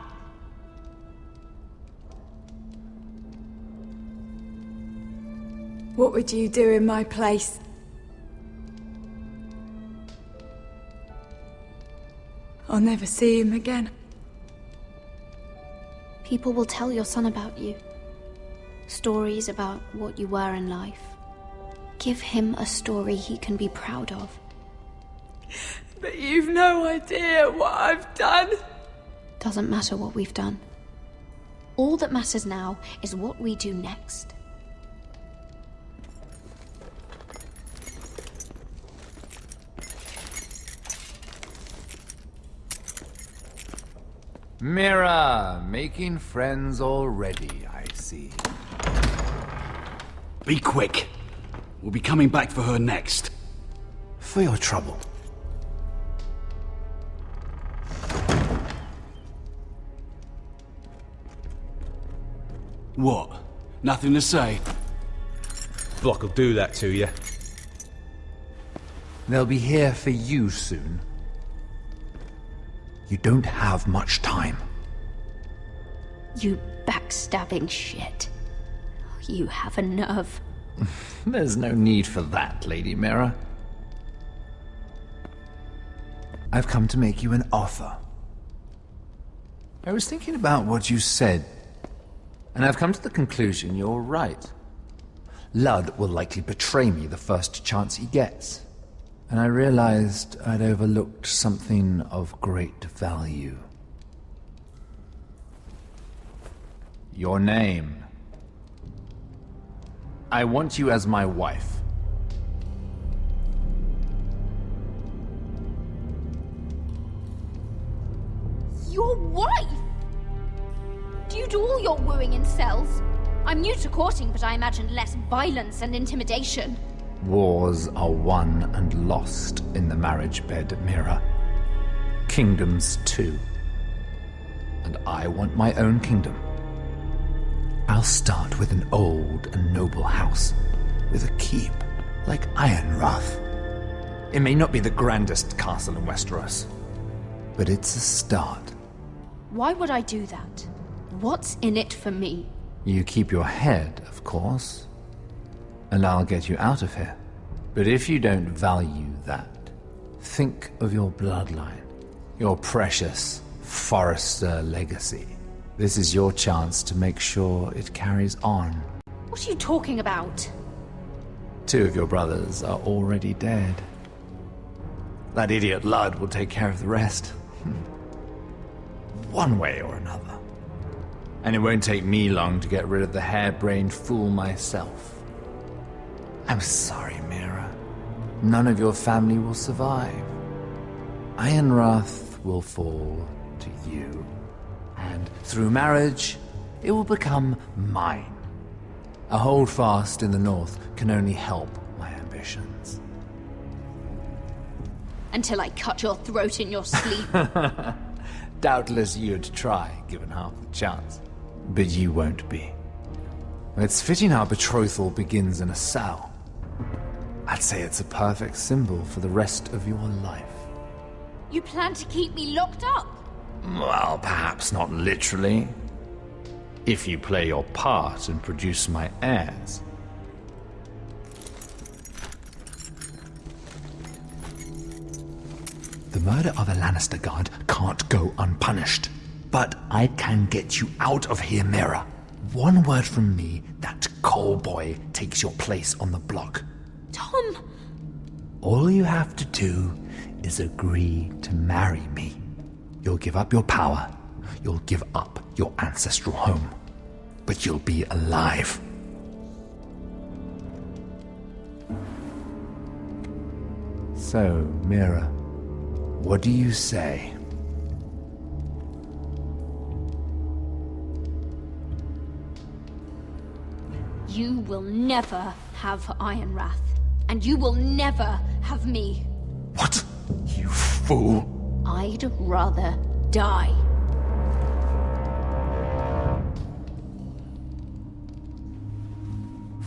What would you do in my place? I'll never see him again. People will tell your son about you. Stories about what you were in life. Give him a story he can be proud of. But you've no idea what I've done. Doesn't matter what we've done. All that matters now is what we do next. Mira, making friends already, I see. Be quick. We'll be coming back for her next. For your trouble. What? Nothing to say? Block will do that to you. They'll be here for you soon. You don't have much time. You backstabbing shit. You have a nerve. There's no need for that, Lady Mira. I've come to make you an offer. I was thinking about what you said, and I've come to the conclusion you're right. Ludd will likely betray me the first chance he gets. And I realized I'd overlooked something of great value. Your name. I want you as my wife. Your wife? Do you do all your wooing in cells? I'm new to courting, but I imagined less violence and intimidation. Wars are won and lost in the marriage bed, Mira. Kingdoms too. And I want my own kingdom. I'll start with an old and noble house, with a keep, like Ironrath. It may not be the grandest castle in Westeros, but it's a start. Why would I do that? What's in it for me? You keep your head, of course, and I'll get you out of here. But if you don't value that, think of your bloodline, your precious Forrester legacy. This is your chance to make sure it carries on. What are you talking about? 2 of your brothers are already dead. That idiot Ludd will take care of the rest. One way or another. And it won't take me long to get rid of the harebrained fool myself. I'm sorry, Mira. None of your family will survive. Ironrath will fall to you. And through marriage, it will become mine. A holdfast in the north can only help my ambitions. Until I cut your throat in your sleep. Doubtless you'd try, given half the chance. But you won't be. It's fitting our betrothal begins in a cell. I'd say it's a perfect symbol for the rest of your life. You plan to keep me locked up? Well, perhaps not literally. If you play your part and produce my heirs. The murder of a Lannister guard can't go unpunished. But I can get you out of here, Mira. One word from me, that coal boy takes your place on the block. Tom! All you have to do is agree to marry me. You'll give up your power. You'll give up your ancestral home. But you'll be alive. So, Mira, what do you say? You will never have Ironrath. And you will never have me. What? You fool! I'd rather die.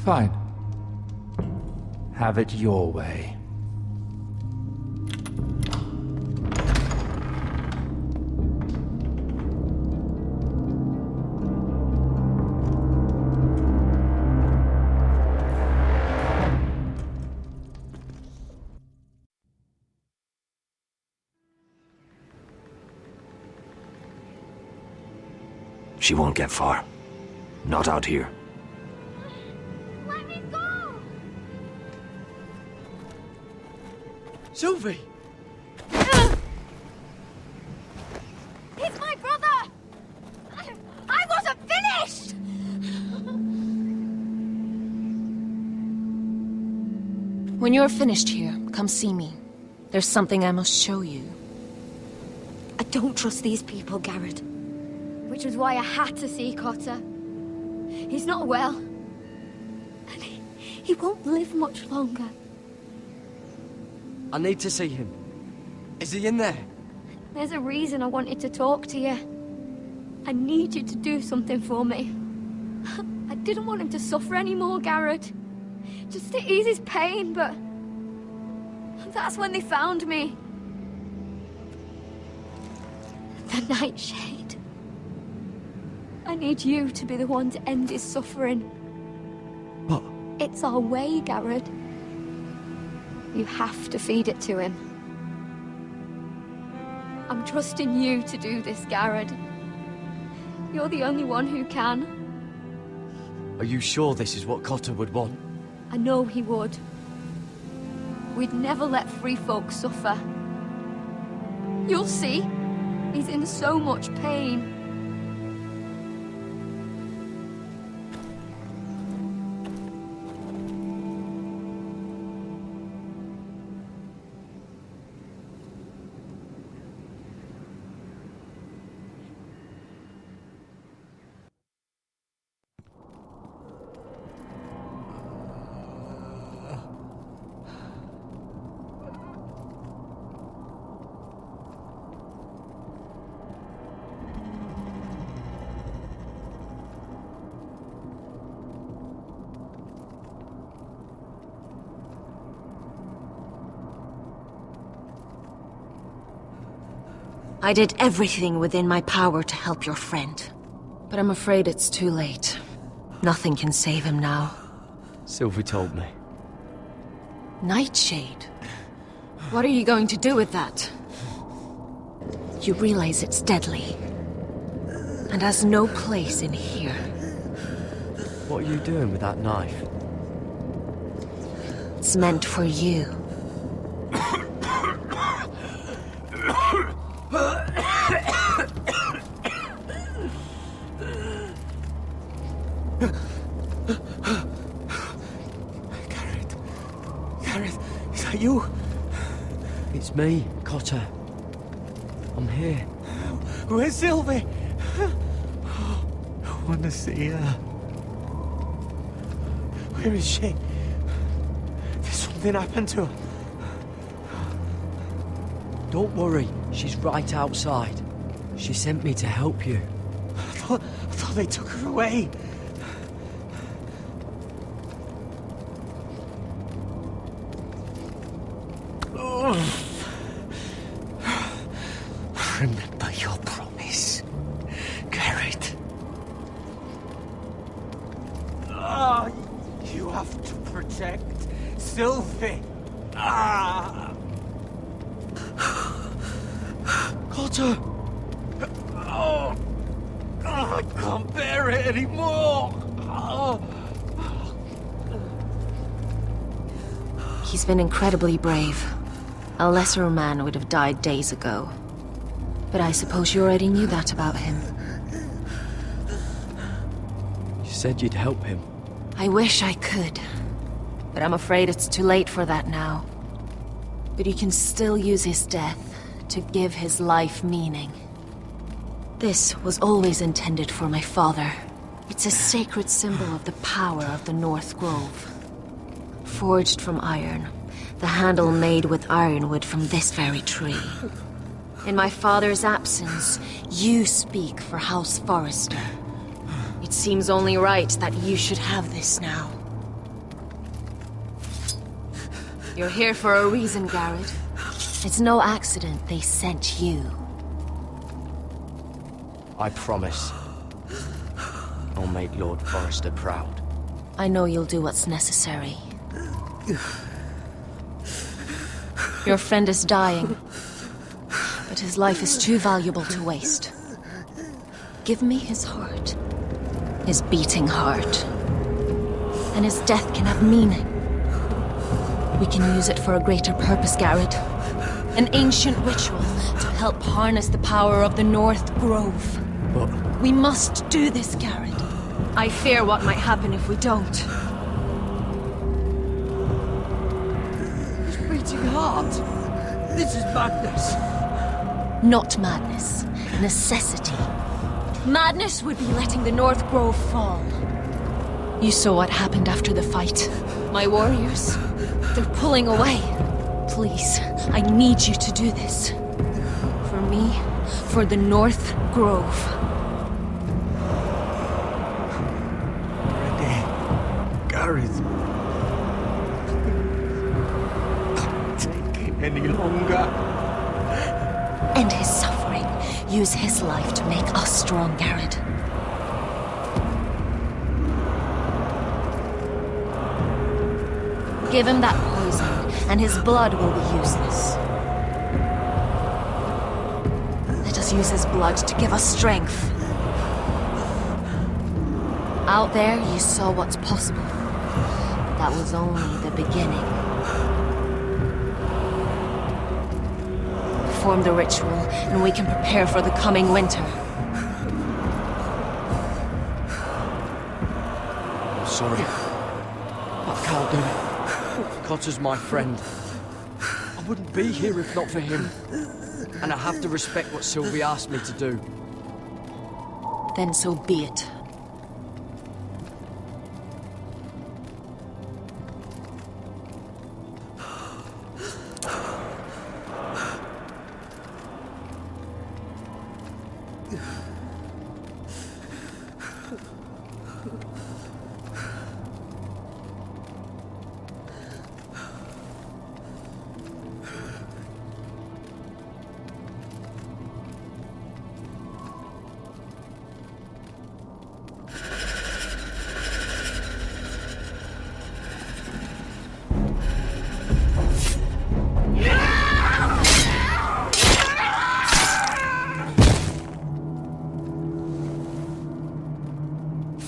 Fine. Have it your way. She won't get far. Not out here. Let me go! Sylvie! He's my brother! I wasn't finished! When you're finished here, come see me. There's something I must show you. I don't trust these people, Garrett. Which was why I had to see Cotter. He's not well. And he won't live much longer. I need to see him. Is he in there? There's a reason I wanted to talk to you. I need you to do something for me. I didn't want him to suffer anymore, Garrett. Just to ease his pain, but... that's when they found me. The Nightshade. I need you to be the one to end his suffering. What? It's our way, Garrett. You have to feed it to him. I'm trusting you to do this, Garrett. You're the only one who can. Are you sure this is what Cotter would want? I know he would. We'd never let free folk suffer. You'll see. He's in so much pain. I did everything within my power to help your friend. But I'm afraid it's too late. Nothing can save him now. Sylvie told me. Nightshade? What are you going to do with that? You realize it's deadly. And has no place in here. What are you doing with that knife? It's meant for you. Gareth, is that you? It's me, Cotter. I'm here. Where's Sylvie? I want to see her. Where is she? Did something happen to her? Don't worry, she's right outside. She sent me to help you. I thought they took her away. Remember your promise, Garrett. You have to protect Sylvie. Cotter! I can't bear it anymore. He's been incredibly brave. A lesser man would have died days ago. But I suppose you already knew that about him. You said you'd help him. I wish I could. But I'm afraid it's too late for that now. But you can still use his death to give his life meaning. This was always intended for my father. It's a sacred symbol of the power of the North Grove. Forged from iron, the handle made with ironwood from this very tree. In my father's absence, you speak for House Forrester. It seems only right that you should have this now. You're here for a reason, Garrett. It's no accident they sent you. I promise. I'll make Lord Forrester proud. I know you'll do what's necessary. Your friend is dying, but his life is too valuable to waste. Give me his heart. His beating heart. And his death can have meaning. We can use it for a greater purpose, Garrett. An ancient ritual to help harness the power of the North Grove. But we must do this, Garrett. I fear what might happen if we don't. It's beating hard. This is madness. Not madness. Necessity. Madness would be letting the North Grove fall. You saw what happened after the fight. My warriors, they're pulling away. Please, I need you to do this. For me, for the North Grove. Gareth. Can't take it any longer. End his suffering. Use his life to make us strong, Garrett. Give him that poison, and his blood will be useless. Let us use his blood to give us strength. Out there, you saw what's possible. That was only the beginning. Perform the ritual, and we can prepare for the coming winter. Sorry. I can't do it. Cotter's my friend. I wouldn't be here if not for him. And I have to respect what Sylvie asked me to do. Then so be it.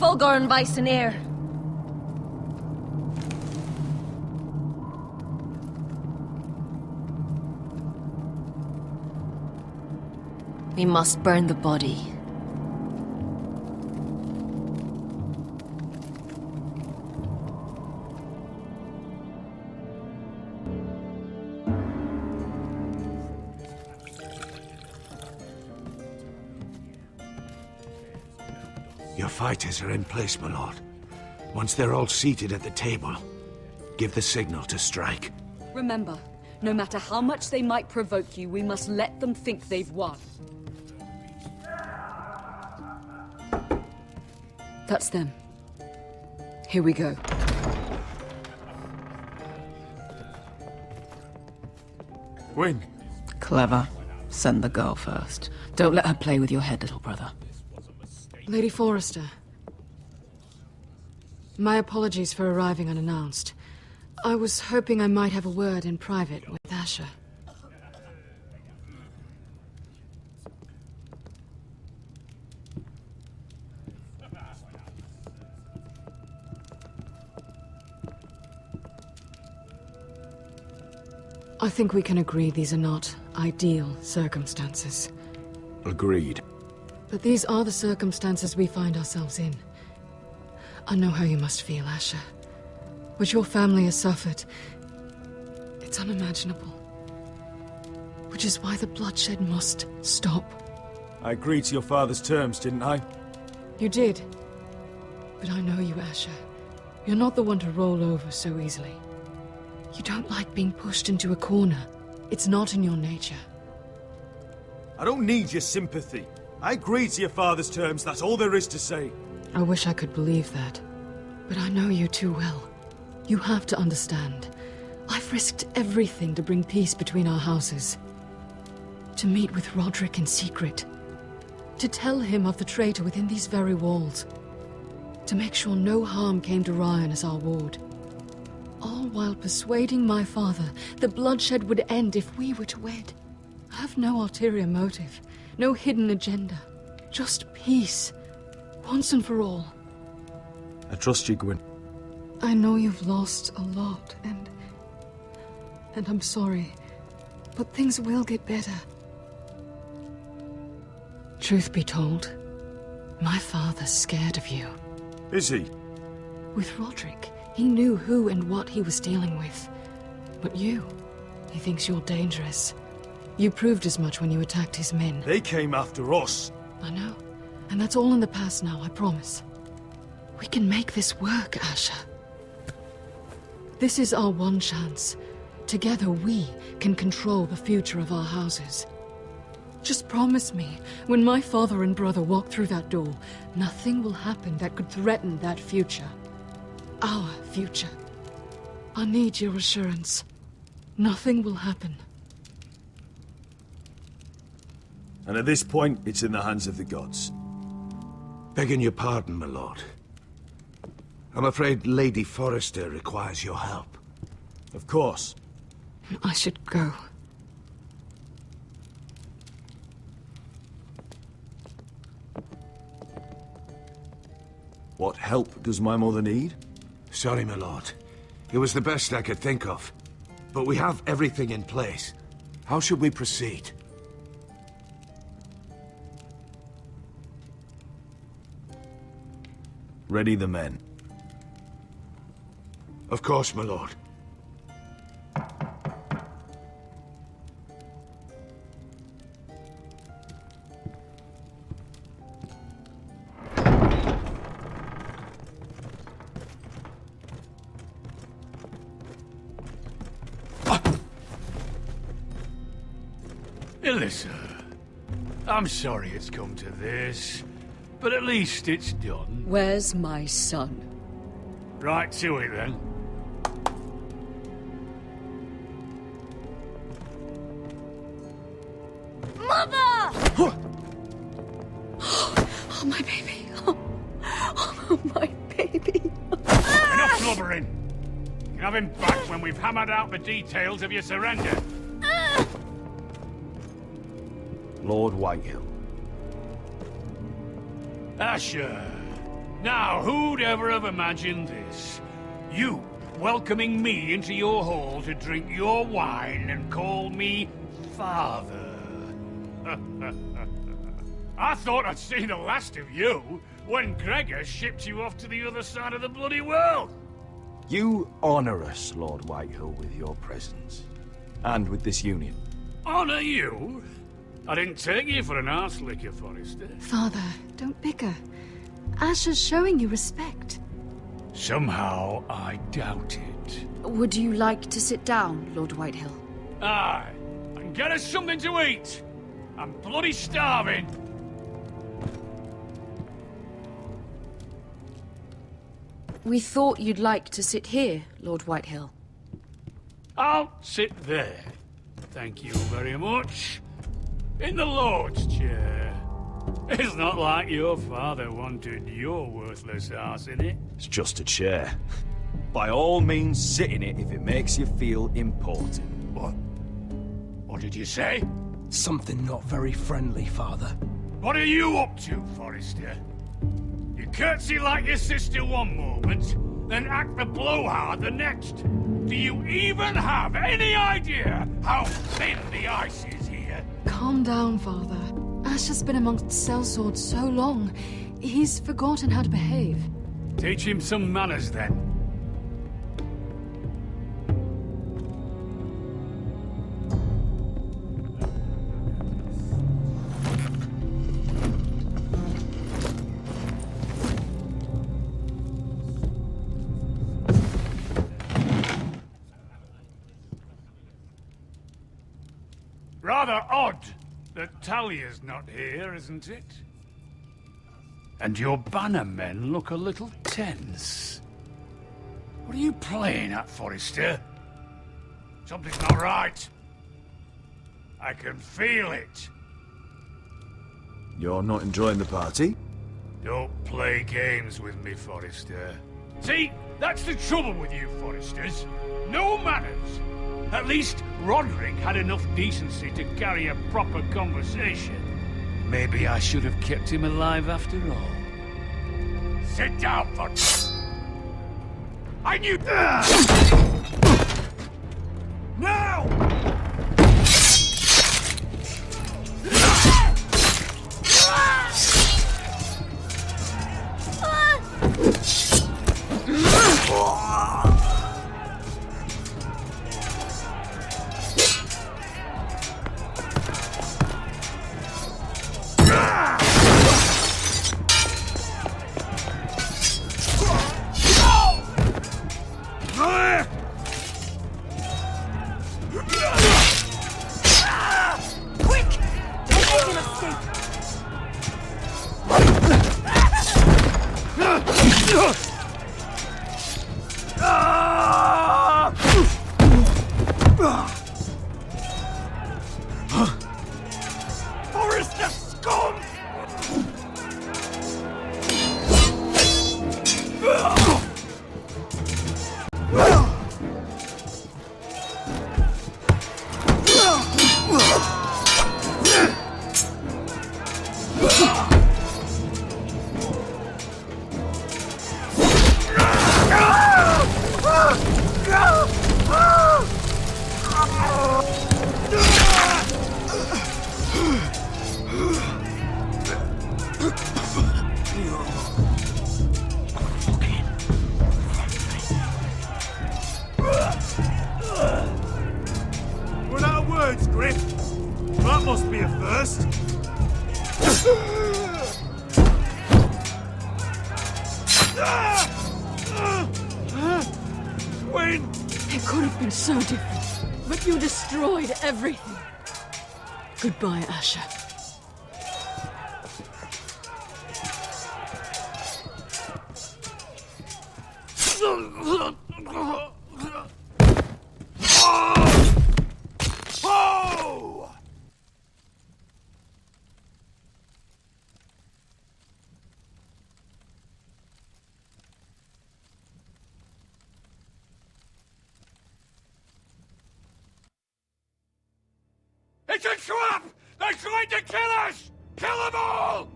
Tolgorn Weissenir. We must burn the body. Your fighters are in place, my lord. Once they're all seated at the table, give the signal to strike. Remember, no matter how much they might provoke you, we must let them think they've won. That's them. Here we go. Gwyn. Clever. Send the girl first. Don't let her play with your head, little brother. Lady Forrester. My apologies for arriving unannounced. I was hoping I might have a word in private with Asher. I think we can agree these are not ideal circumstances. Agreed. But these are the circumstances we find ourselves in. I know how you must feel, Asher. What your family has suffered, it's unimaginable. Which is why the bloodshed must stop. I agreed to your father's terms, didn't I? You did. But I know you, Asher. You're not the one to roll over so easily. You don't like being pushed into a corner. It's not in your nature. I don't need your sympathy. I agreed to your father's terms, that's all there is to say. I wish I could believe that. But I know you too well. You have to understand. I've risked everything to bring peace between our houses. To meet with Roderick in secret. To tell him of the traitor within these very walls. To make sure no harm came to Ryan as our ward. All while persuading my father that bloodshed would end if we were to wed. I have no ulterior motive, no hidden agenda. Just peace, once and for all. I trust you, Gwyn. I know you've lost a lot, and I'm sorry, but things will get better. Truth be told, my father's scared of you. Is he? With Roderick, he knew who and what he was dealing with. But you, he thinks you're dangerous. You proved as much when you attacked his men. They came after us. I know, and that's all in the past now, I promise. We can make this work, Asher. This is our one chance. Together we can control the future of our houses. Just promise me, when my father and brother walk through that door, nothing will happen that could threaten that future. Our future. I need your assurance. Nothing will happen. And at this point, it's in the hands of the gods. Begging your pardon, my lord. I'm afraid Lady Forrester requires your help. Of course. I should go. What help does my mother need? Sorry, my lord. It was the best I could think of. But we have everything in place. How should we proceed? Ready the men. Of course, my lord. Alyssa, I'm sorry it's come to this, but at least it's done. Where's my son? Right to it, then. Mother! Oh, my baby. Oh, my baby. Enough blubbering. You can have him back when we've hammered out the details of your surrender. Lord Whitehill. Asher, Now, who'd ever have imagined this? You welcoming me into your hall to drink your wine and call me father. I thought I'd seen the last of you when Gregor shipped you off to the other side of the bloody world. You honor us, Lord Whitehill, with your presence. And with this union. Honor you? I didn't take you for an arselicker, Forrester. Father, don't bicker. Asher's showing you respect. Somehow I doubt it. Would you like to sit down, Lord Whitehill? Aye, and get us something to eat. I'm bloody starving. We thought you'd like to sit here, Lord Whitehill. I'll sit there. Thank you very much. In the Lord's chair. It's not like your father wanted your worthless ass in it. It's just a chair. By all means, sit in it if it makes you feel important. What? What did you say? Something not very friendly, Father. What are you up to, Forrester? You curtsy like your sister one moment, then act the blowhard the next. Do you even have any idea how thin the ice is here? Calm down, Father. Asher's been amongst sellswords so long, he's forgotten how to behave. Teach him some manners, then. Rather odd that Talia's not here, isn't it? And your banner men look a little tense. What are you playing at, Forrester? Something's not right. I can feel it. You're not enjoying the party? Don't play games with me, Forrester. See, that's the trouble with you Forresters. No manners. At least Roderick had enough decency to carry a proper conversation. Maybe I should have kept him alive after all. Sit down, for... I knew... Now! We're out of words, Griff. That must be a first. Win! It could have been so different, but you destroyed everything. Goodbye, Asher. Oh! It's a trap! They're trying to kill us! Kill them all!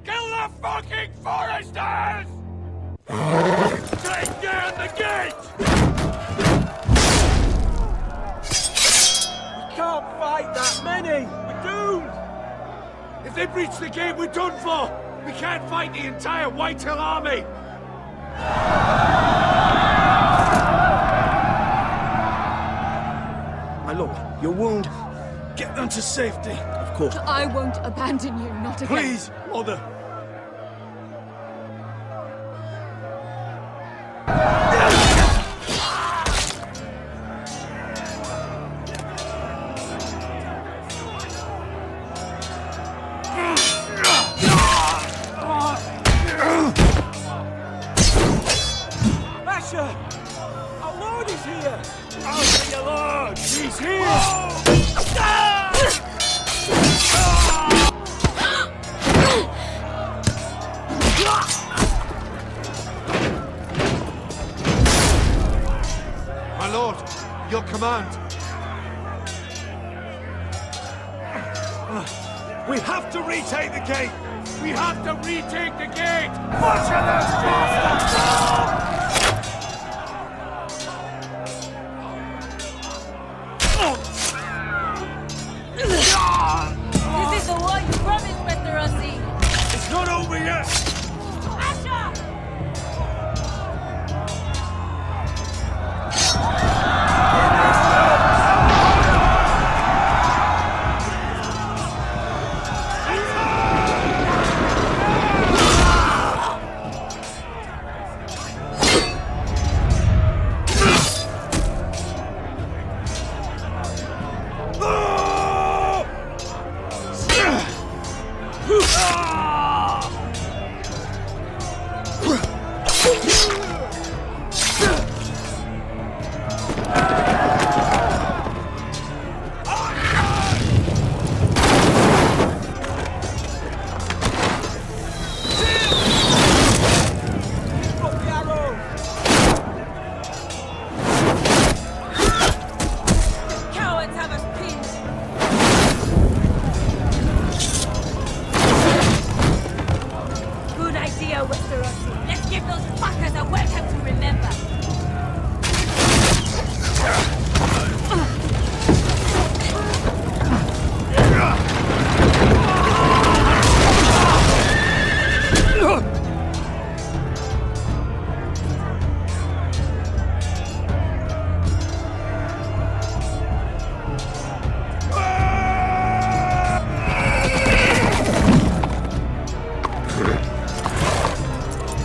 Kill the fucking Forresters! Take down the gate! We can't fight that many! We're doomed! If they breach the gate, we're done for! We can't fight the entire Whitehill army! My lord, your wound. Get them to safety. Of course. I won't abandon you, not again. Please, mother. Asher! Our lord is here! I'll see your lord! He's here! My lord, your command. We have to retake the gate! We have to retake the gate! Butcher those bastards! This is the war you promised, Mr. Rossi! It's not over yet! Asher! Cowards have us pinned! Good idea, Mr. Rossi. Let's give those fuckers a welcome to remember.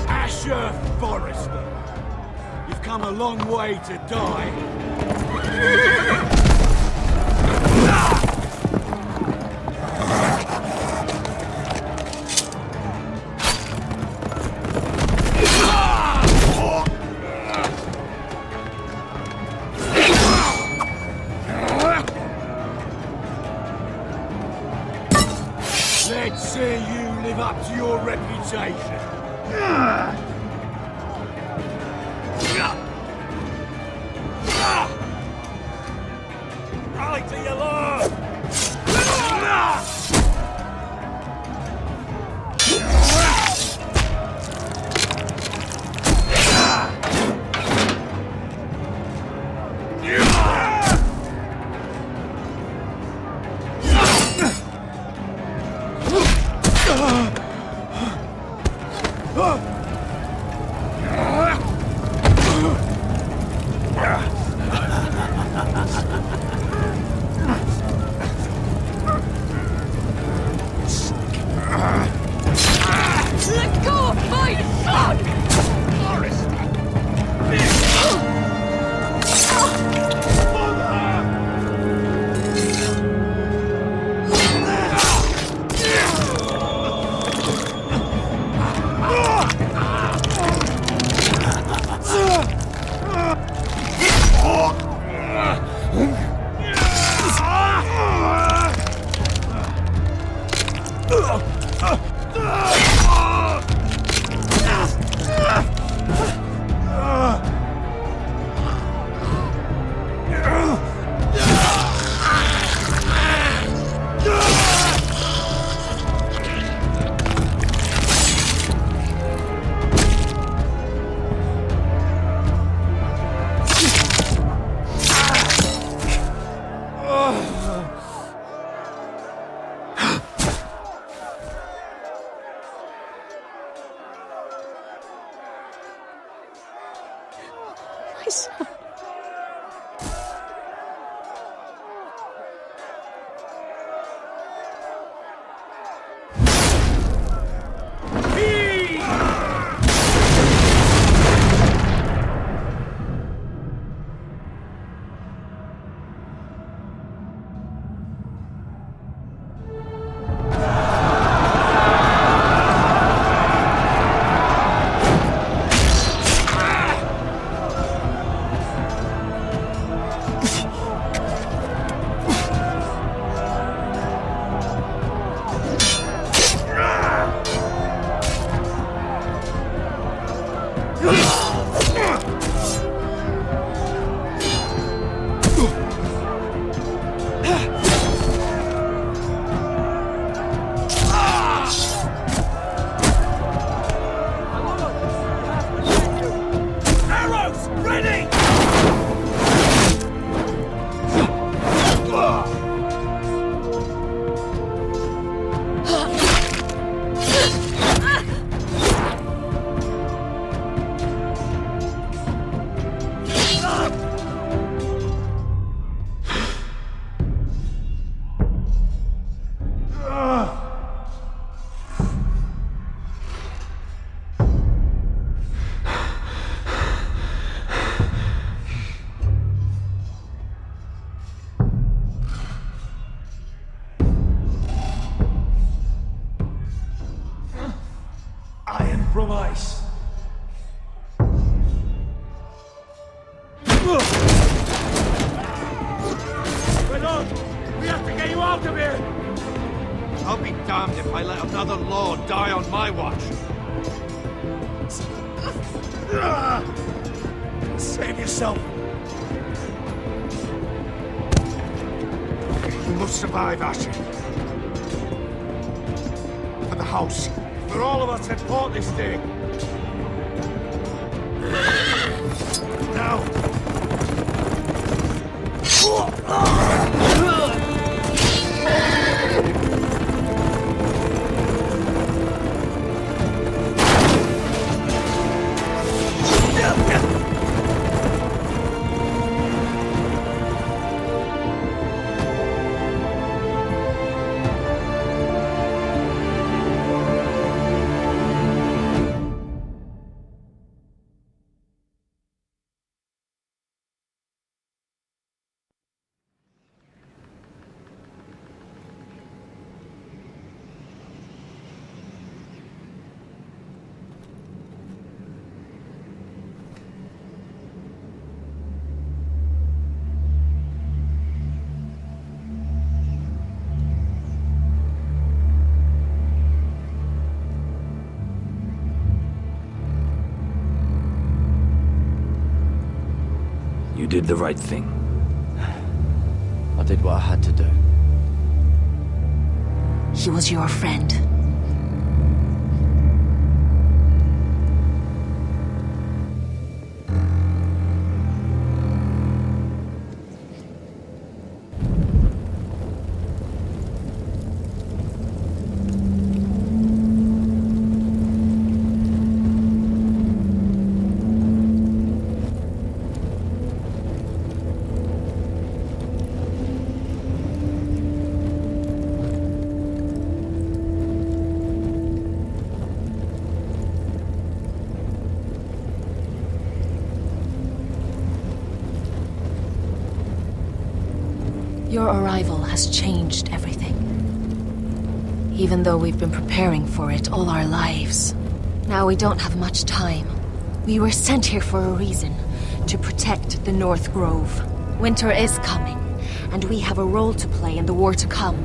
Asher Forrester! You've come a long way to die. Let's see you live up to your reputation. Rally to your lord! house? From ice. Renaud, we have to get you out of here! I'll be damned if I let another lord die on my watch. Save yourself. You must survive, Asher. For the house. For all of us that fought this day. Now. You did the right thing. I did what I had to do. He was your friend. Your arrival has changed everything. Even though we've been preparing for it all our lives. Now we don't have much time. We were sent here for a reason. To protect the North Grove. Winter is coming, and we have a role to play in the war to come.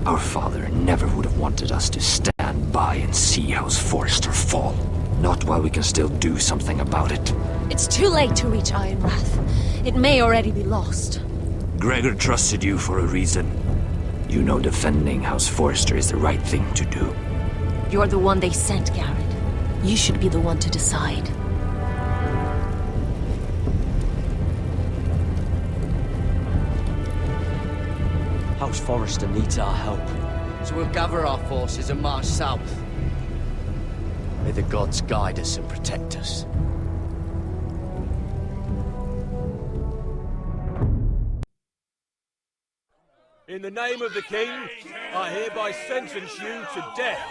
Our father never would have wanted us to stand by and see House Forrester fall. Not while we can still do something about it. It's too late to reach Ironrath. It may already be lost. Gregor trusted you for a reason. You know defending House Forrester is the right thing to do. You're the one they sent, Garrett. You should be the one to decide. House Forrester needs our help. So we'll gather our forces and march south. May the gods guide us and protect us. In the name of the king, I hereby sentence you to death.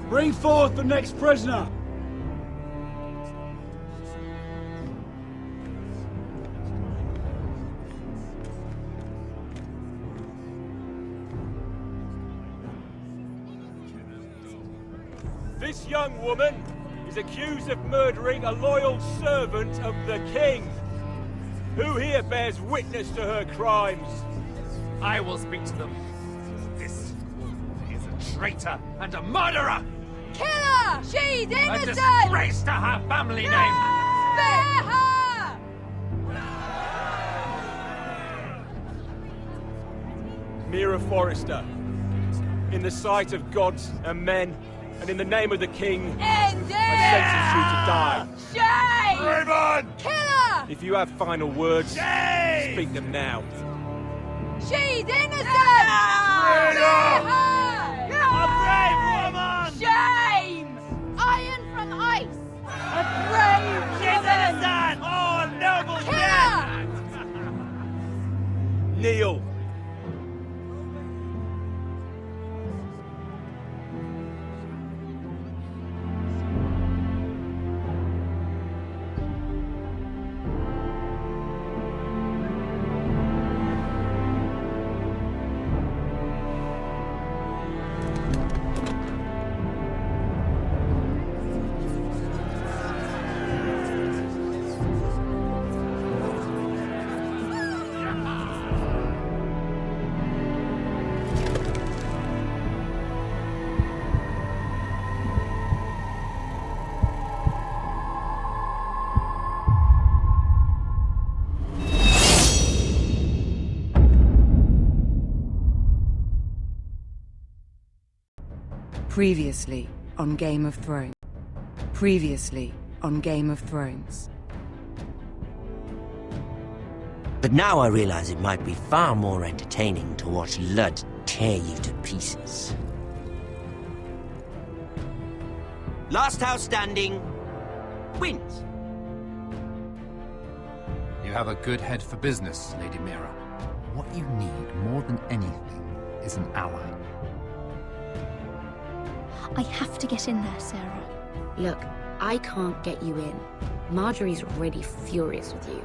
Bring forth the next prisoner! This young woman is accused of murdering a loyal servant of the king. Who here bears witness to her crimes? I will speak to them. This is a traitor and a murderer! Kill her! She's innocent! A disgrace to her family name! Spare her! Mira Forrester, in the sight of gods and men, and in the name of the king, End it! I sentence you to die. Shame! Raven! Kill her! If you have final words, Shame! speak them now. She's innocent! Spare her! A brave woman! Shame! Iron from ice! A brave She's woman! innocent! Oh, a noble Kill death! her! Kneel. Previously on Game of Thrones. Previously on Game of Thrones. But now I realize it might be far more entertaining to watch Ludd tear you to pieces. Last house standing wins. You have a good head for business, Lady Mira. What you need more than anything is an ally. I have to get in there, Sarah. Look, I can't get you in. Marjorie's already furious with you.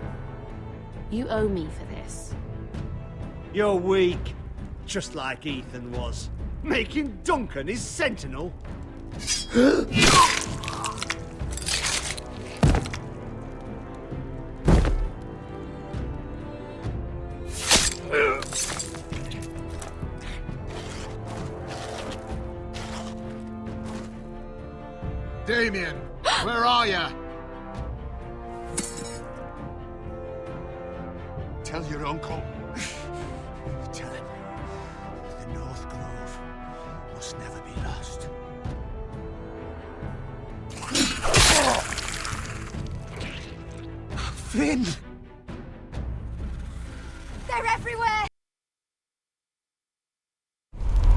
You owe me for this. You're weak. Just like Ethan was. Making Duncan his sentinel. Damien, where are you? Tell your uncle. Tell him the North Grove must never be lost. Finn! They're everywhere!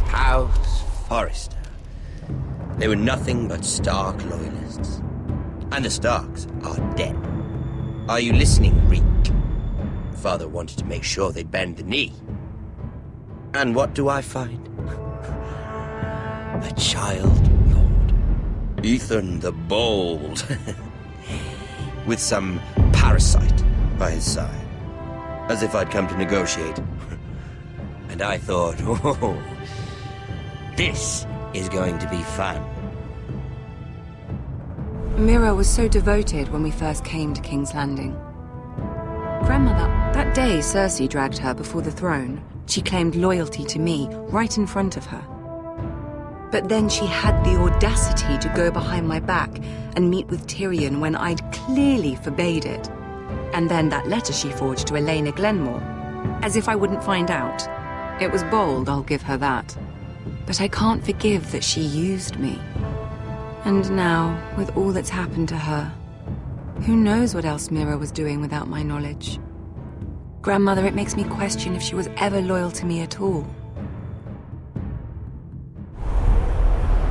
House Forrester. They were nothing but Stark loyalists. And the Starks are dead. Are you listening, Reek? Father wanted to make sure they'd bend the knee. And what do I find? A child lord. Ethan the Bold. With some parasite by his side. As if I'd come to negotiate. And I thought, oh, this is going to be fun. Mira was so devoted when we first came to King's Landing. Grandmother, that day Cersei dragged her before the throne, She claimed loyalty to me, right in front of her. But then she had the audacity to go behind my back and meet with Tyrion when I'd clearly forbade it. And then that letter she forged to Elena Glenmore, as if I wouldn't find out. It was bold, I'll give her that. But I can't forgive that she used me. And now, with all that's happened to her, who knows what else Mira was doing without my knowledge? Grandmother, it makes me question if she was ever loyal to me at all.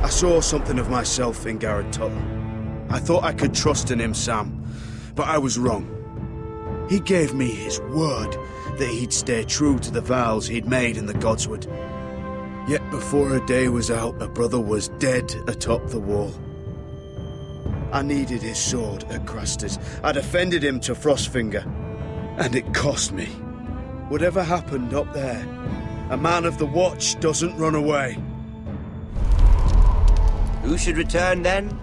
I saw something of myself in Garrett Tuttle. I thought I could trust in him, Sam, but I was wrong. He gave me his word that he'd stay true to the vows he'd made in the Godswood. Yet before a day was out, a brother was dead atop the wall. I needed his sword at Craster's. I defended him to Frostfinger. And it cost me. Whatever happened up there, a man of the Watch doesn't run away. Who should return then?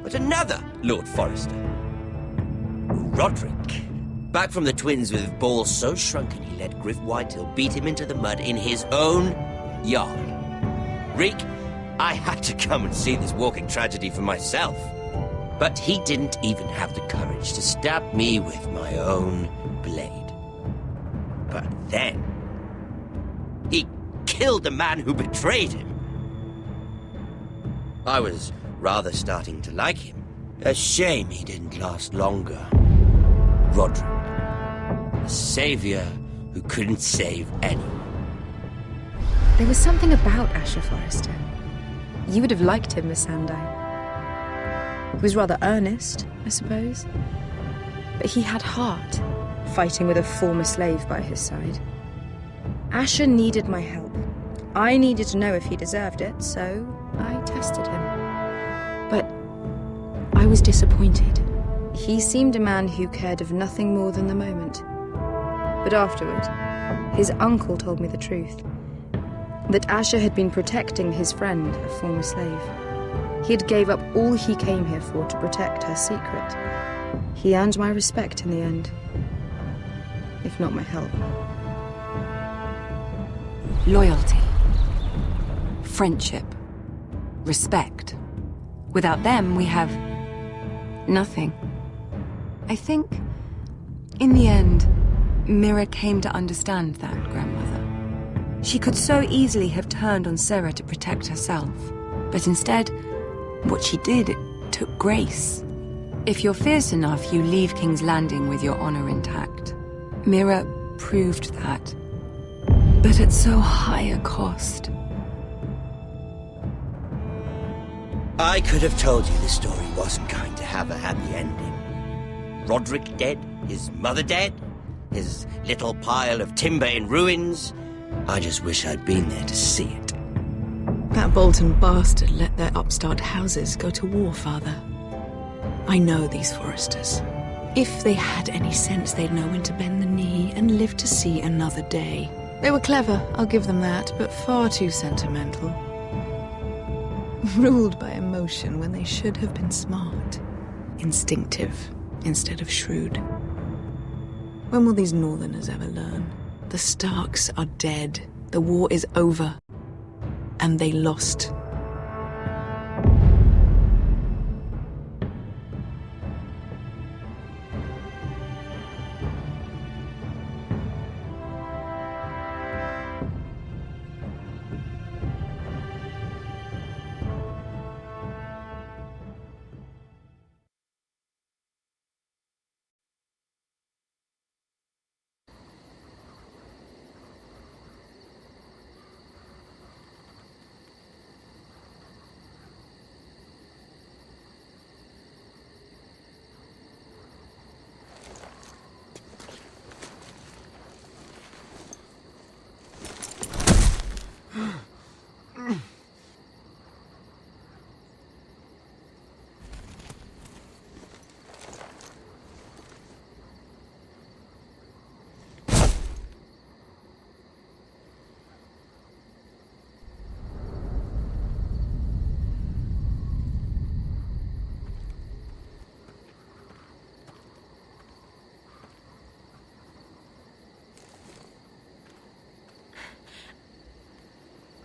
But another Lord Forrester. Roderick. Back from the Twins with balls so shrunken he let Griff Whitetail beat him into the mud in his own yard. Reek, I had to come and see this walking tragedy for myself. But he didn't even have the courage to stab me with my own blade. But then, he killed the man who betrayed him. I was rather starting to like him. A shame he didn't last longer. Roderick, a savior who couldn't save anyone. There was something about Asher Forrester. You would have liked him, Miss Sandine. He was rather earnest, I suppose. But he had heart, fighting with a former slave by his side. Asher needed my help. I needed to know if he deserved it, so I tested him. But I was disappointed. He seemed a man who cared of nothing more than the moment. But afterward, his uncle told me the truth. That Asher had been protecting his friend, a former slave. He had gave up all he came here for to protect her secret. He earned my respect in the end, if not my help. Loyalty. Friendship. Respect. Without them, we have nothing. I think, in the end, Mira came to understand that, Grandmother. She could so easily have turned on Sarah to protect herself, but instead, what she did, it took grace. If you're fierce enough, you leave King's Landing with your honor intact. Mira proved that, but at so high a cost. I could have told you this story wasn't going to have a happy ending. Roderick dead, his mother dead, his little pile of timber in ruins. I just wish I'd been there to see it. That Bolton bastard let their upstart houses go to war, Father. I know these Forresters. If they had any sense, they'd know when to bend the knee and live to see another day. They were clever, I'll give them that, but far too sentimental. Ruled by emotion when they should have been smart. Instinctive instead of shrewd. When will these Northerners ever learn? The Starks are dead. The war is over. And they lost.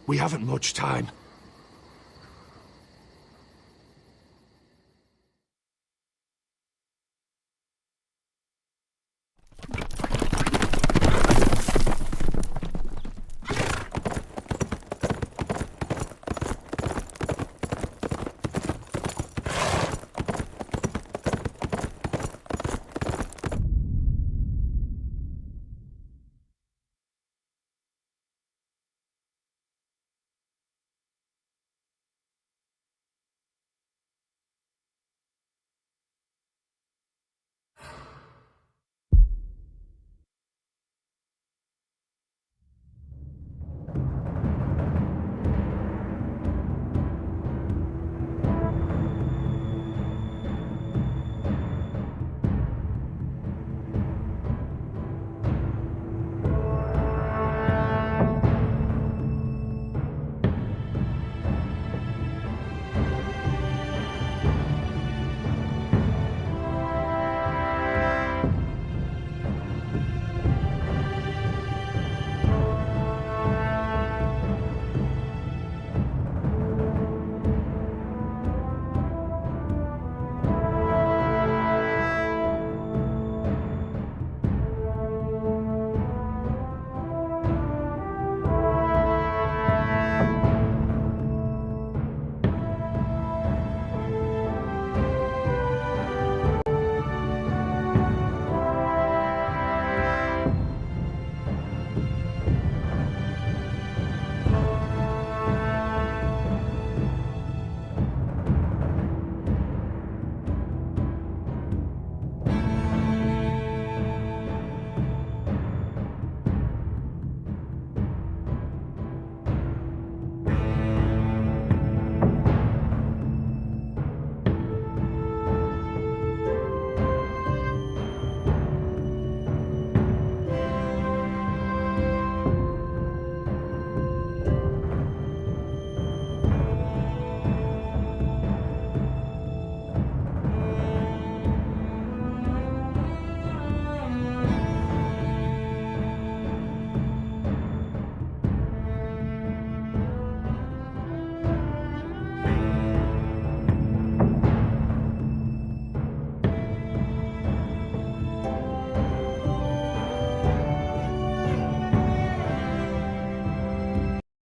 We haven't much time.